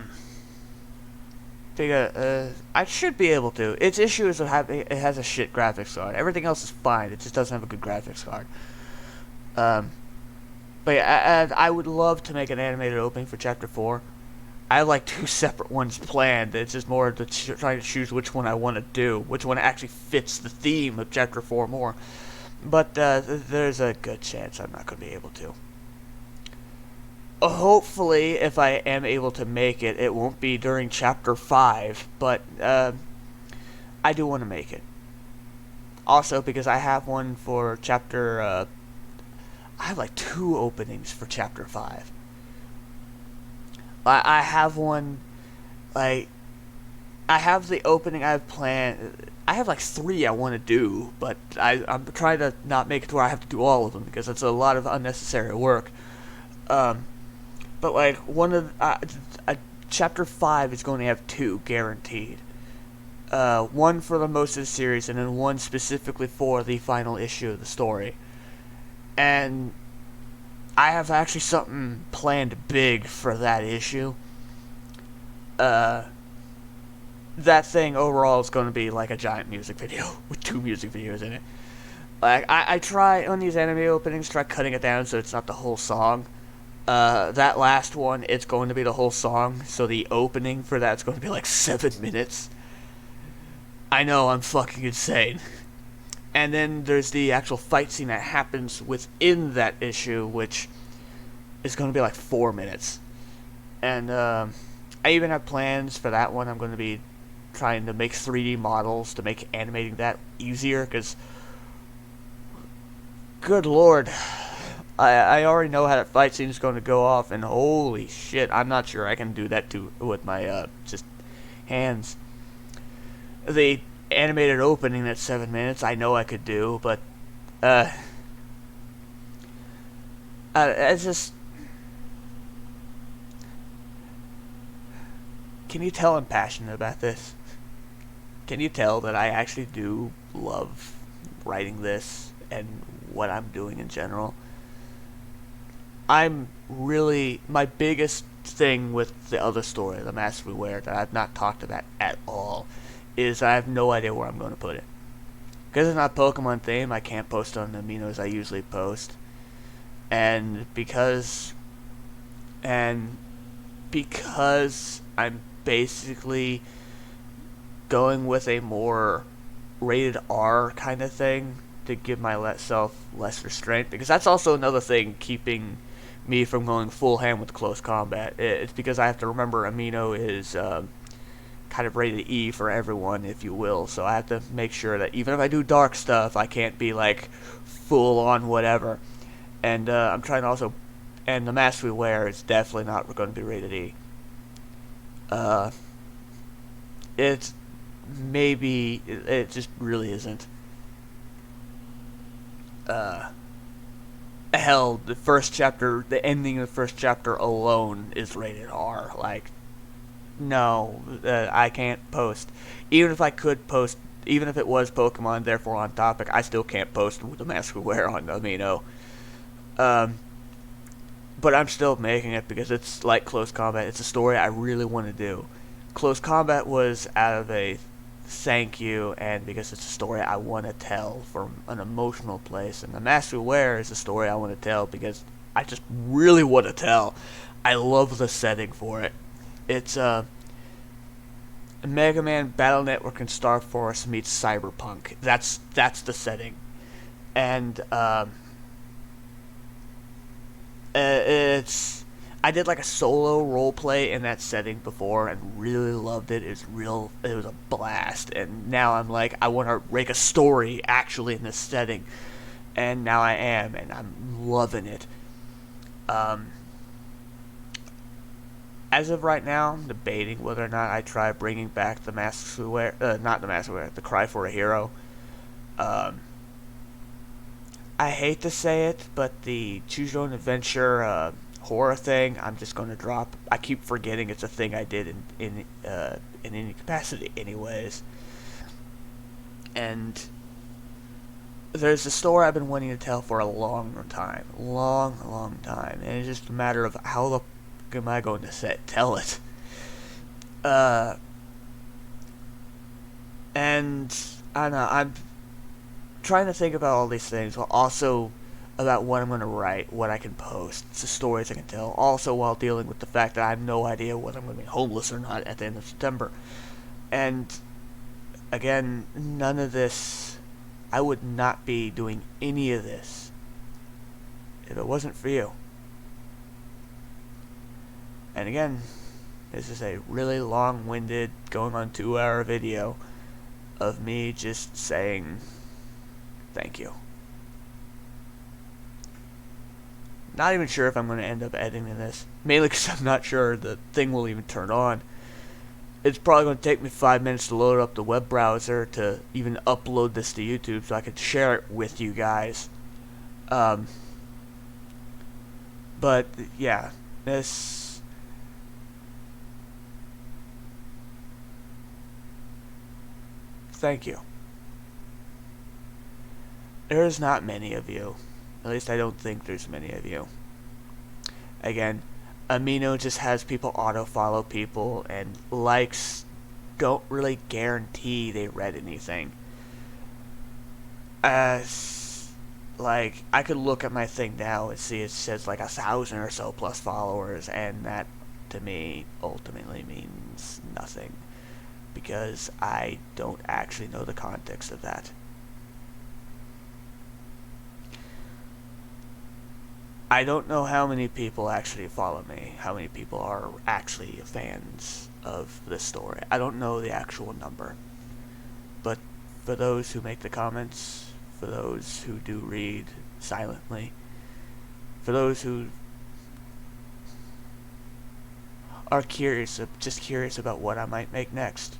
should be able to. Its issue is it has a shit graphics card. Everything else is fine. It just doesn't have a good graphics card. But yeah, I would love to make an animated opening for Chapter 4. I have like 2 separate ones planned. It's just more to trying to choose which one I want to do, which one actually fits the theme of Chapter 4 more. But there's a good chance I'm not going to be able to. Hopefully, if I am able to make it, it won't be during Chapter 5, but I do want to make it. Also, because I have one for Chapter... I have like 2 openings for Chapter 5. I have one, like, I have the opening I have planned. I have like 3 I want to do, but I'm trying to not make it to where I have to do all of them because it's a lot of unnecessary work. But like one of Chapter 5 is going to have 2 guaranteed. One for the most of the series, and then one specifically for the final issue of the story. And I have actually something planned big for that issue. That thing overall is going to be like a giant music video with 2 music videos in it. Like, I try on these anime openings, try cutting it down so it's not the whole song. That last one, it's going to be the whole song, so the opening for that's going to be like 7 minutes. I know, I'm fucking insane. And then there's the actual fight scene that happens within that issue, which is going to be like 4 minutes. And I even have plans for that one. I'm going to be trying to make 3D models to make animating that easier, because, good lord, I already know how that fight scene is going to go off, and holy shit, I'm not sure I can do that too with my just hands. The animated opening that's 7 minutes, I know I could do, but it's just, can you tell I'm passionate about this? Can you tell that I actually do love writing this and what I'm doing in general? I'm really my biggest thing with the other story, The Mask We Wear, that I've not talked about at all, is I have no idea where I'm going to put it. Because it's not Pokemon theme, I can't post on the Aminos I usually post. And because I'm basically going with a more rated R kind of thing to give myself less restraint, because that's also another thing keeping me from going full hand with close combat. It's because I have to remember Amino is kind of rated E for everyone, if you will, so I have to make sure that even if I do dark stuff, I can't be like full on whatever. And I'm trying to also, and the mask we wear is definitely not going to be rated E. It's maybe it just really isn't. Uh, Hell, the first chapter, the ending of the first chapter alone is rated R. Like, no, I can't post. Even if I could post, even if it was Pokemon, therefore on topic, I still can't post with the mask we wear on Amino. Um, but I'm still making it because it's like Close Combat. It's a story I really want to do. Close Combat was out of a thank you, and because it's a story I want to tell from an emotional place. And The Mask We Wear is a story I want to tell because I just really want to tell. I love the setting for it. It's Mega Man Battle Network and Star Force meets Cyberpunk. That's the setting, and it's I did like a solo role play in that setting before and really loved it. It was a blast. And now I'm like, I want to make a story actually in this setting, and now I am, and I'm loving it. As of right now, I'm debating whether or not I try bringing back the Masks We Wear, not the Masks We Wear, the Cry for a Hero. Um, I hate to say it, but the Choose Your Own Adventure horror thing, I'm just going to drop. I keep forgetting it's a thing I did in any capacity, anyways. And there's a story I've been wanting to tell for a long time, long time, and it's just a matter of how the fuck am I going to tell it. And I don't know. I'm trying to think about all these things while also about what I'm going to write, what I can post, the stories I can tell, also while dealing with the fact that I have no idea whether I'm going to be homeless or not at the end of September. And again, none of this, I would not be doing any of this if it wasn't for you. And again, this is a really long-winded, going on 2-hour video of me just saying thank you. Not even sure if I'm going to end up editing this. Mainly because I'm not sure the thing will even turn on. It's probably going to take me 5 minutes to load up the web browser to even upload this to YouTube so I can share it with you guys. But, yeah. This... Thank you. There's not many of you. At least I don't think there's many of you. Again, Amino just has people auto-follow people, and likes don't really guarantee they read anything. Like, I could look at my thing now and see it says like 1,000 or so plus followers, and that, to me, ultimately means nothing. Because I don't actually know the context of that. I don't know how many people actually follow me, how many people are actually fans of this story. I don't know the actual number. But for those who make the comments, for those who do read silently, for those who are just curious about what I might make next.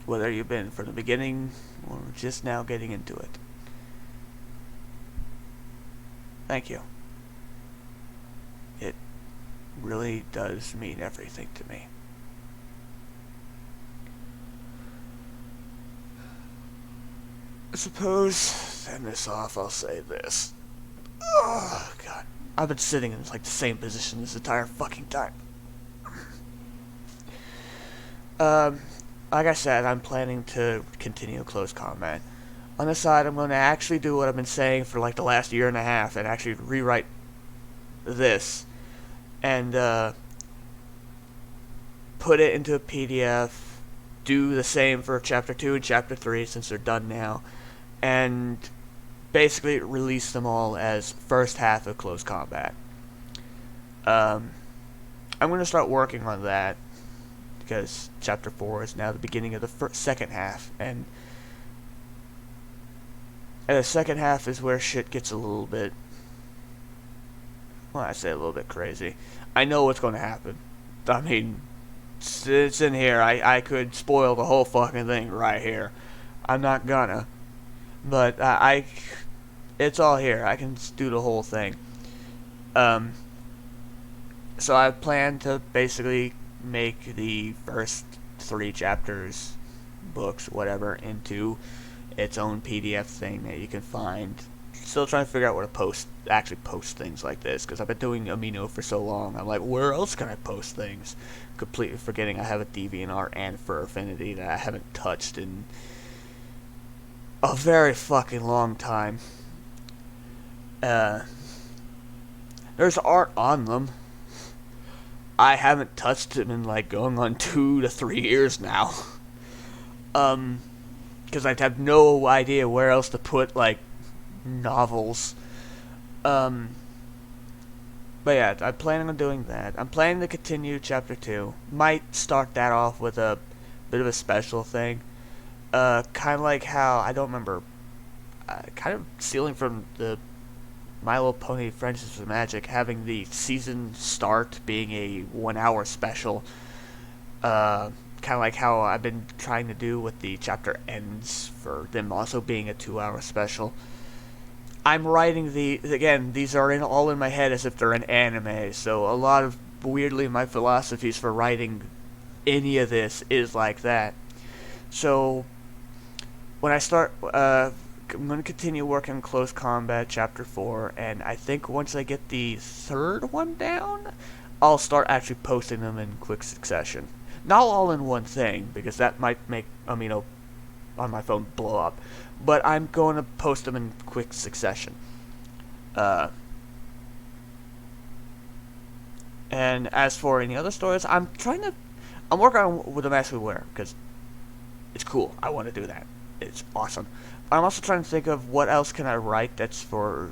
Whether you've been from the beginning or just now getting into it. Thank you. It really does mean everything to me. I suppose, to end this off, I'll say this. I've been sitting in like the same position this entire fucking time. Um, like I said, I'm planning to continue close combat. On the side, I'm going to actually do what I've been saying for like the last year and a half and actually rewrite this and put it into a PDF, do the same for Chapter 2 and Chapter 3 since they're done now, and basically release them all as first half of Close Combat. I'm going to start working on that because Chapter 4 is now the beginning of the second half, and the second half is where shit gets a little bit, well, I say a little bit crazy. I know what's going to happen. I mean, it's in here. I could spoil the whole fucking thing right here. I'm not gonna. But it's all here. I can do the whole thing. So I plan to basically make the first 3 chapters, books, whatever, into its own PDF thing that you can find. Still trying to figure out where to actually post things like this, because I've been doing Amino for so long. I'm like, where else can I post things? Completely forgetting I have a DeviantArt and Fur Affinity that I haven't touched in a very fucking long time. There's art on them. I haven't touched them in like going on 2 to 3 years now. Because I have no idea where else to put like novels. But yeah, I'm planning on doing that. I'm planning to continue Chapter 2. Might start that off with a bit of a special thing. Kind of like how, I don't remember, kind of stealing from the My Little Pony Friendships with Magic, having the season start being a 1 hour special. Kind of like how I've been trying to do with the chapter ends for them also being a 2 hour special. I'm writing again, these are all in my head as if they're an anime, so a lot of, weirdly, my philosophies for writing any of this is like that. So, when I start, I'm going to continue working on Close Combat Chapter 4, and I think once I get the 3rd one down, I'll start actually posting them in quick succession. Not all in one thing, because that might make Amino on my phone blow up, but I'm going to post them in quick succession. And as for any other stories, I'm working on with the Mask We Wear, because it's cool. I want to do that. It's awesome. I'm also trying to think of what else can I write that's for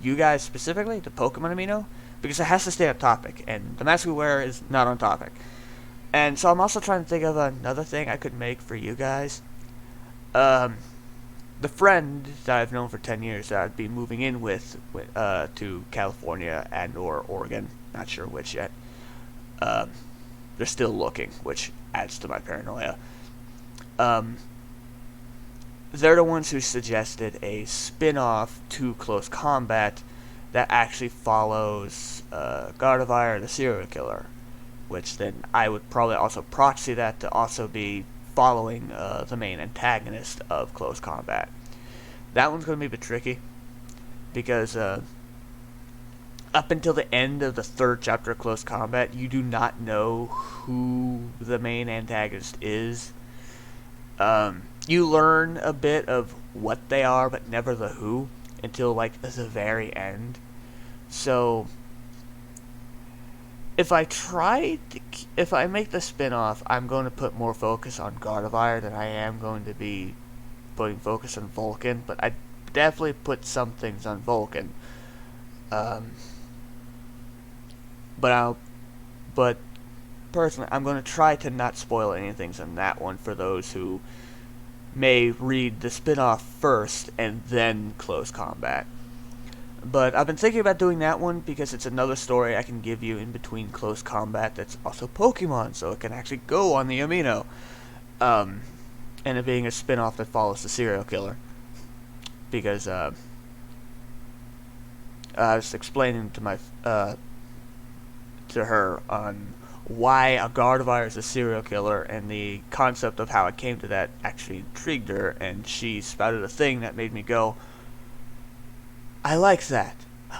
you guys specifically, the Pokemon Amino, because it has to stay on topic, and the Mask We Wear is not on topic. And so I'm also trying to think of another thing I could make for you guys. The friend that I've known for 10 years that I'd be moving in with to California and or Oregon, not sure which yet. They're still looking, which adds to my paranoia. They're the ones who suggested a spin-off to Close Combat that actually follows Gardevoir the serial killer, which then I would probably also proxy that to also be following the main antagonist of Close Combat. That one's going to be a bit tricky, because up until the end of the 3rd chapter of Close Combat, you do not know who the main antagonist is. You learn a bit of what they are, but never the who, until like the very end. So, if I make the spin-off, I'm going to put more focus on Gardevoir than I am going to be putting focus on Vulcan, but I definitely put some things on Vulcan. But personally, I'm going to try to not spoil anything on that one for those who may read the spin-off first and then Close Combat. But I've been thinking about doing that one because it's another story I can give you in between Close Combat that's also Pokemon, so it can actually go on the Amino. And it being a spin-off that follows the serial killer. Because I was explaining to my to her on why a Gardevoir is a serial killer, and the concept of how it came to that actually intrigued her, and she spouted a thing that made me go, I like that.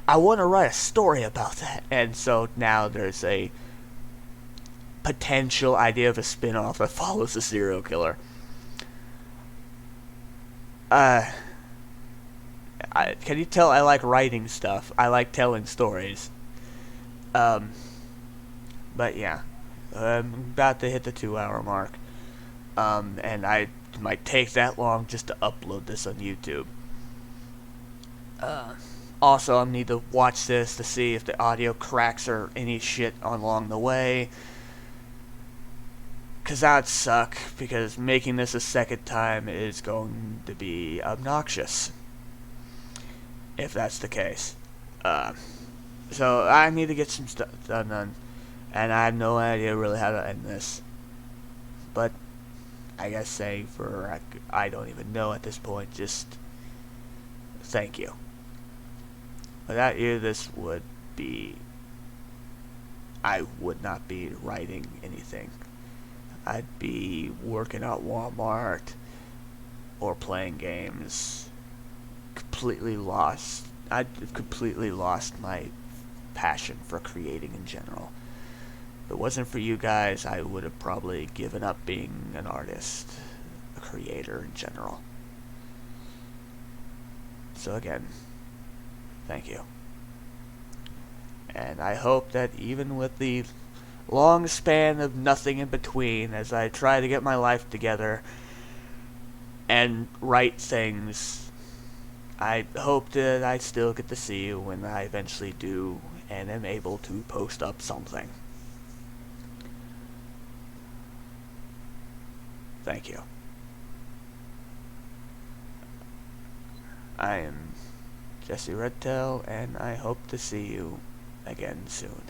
I want to write a story about that. And so now there's a potential idea of a spin-off that follows a serial killer. Uh, can you tell I like writing stuff? I like telling stories. Um, but yeah, I'm about to hit the 2 hour mark. And I might take that long just to upload this on YouTube. Also, I need to watch this to see if the audio cracks or any shit along the way. Because that'd suck, because making this a second time is going to be obnoxious. If that's the case. So I need to get some stuff done. And I have no idea really how to end this. But I guess say for, I don't even know at this point, just thank you. Without you, this would be, I would not be writing anything. I'd be working at Walmart or playing games. Completely lost. I'd completely lost my passion for creating in general. If it wasn't for you guys, I would have probably given up being an artist, a creator in general. So again, thank you. And I hope that even with the long span of nothing in between, as I try to get my life together and write things, I hope that I still get to see you when I eventually do and am able to post up something. Thank you. I am Jesse Redtail, and I hope to see you again soon.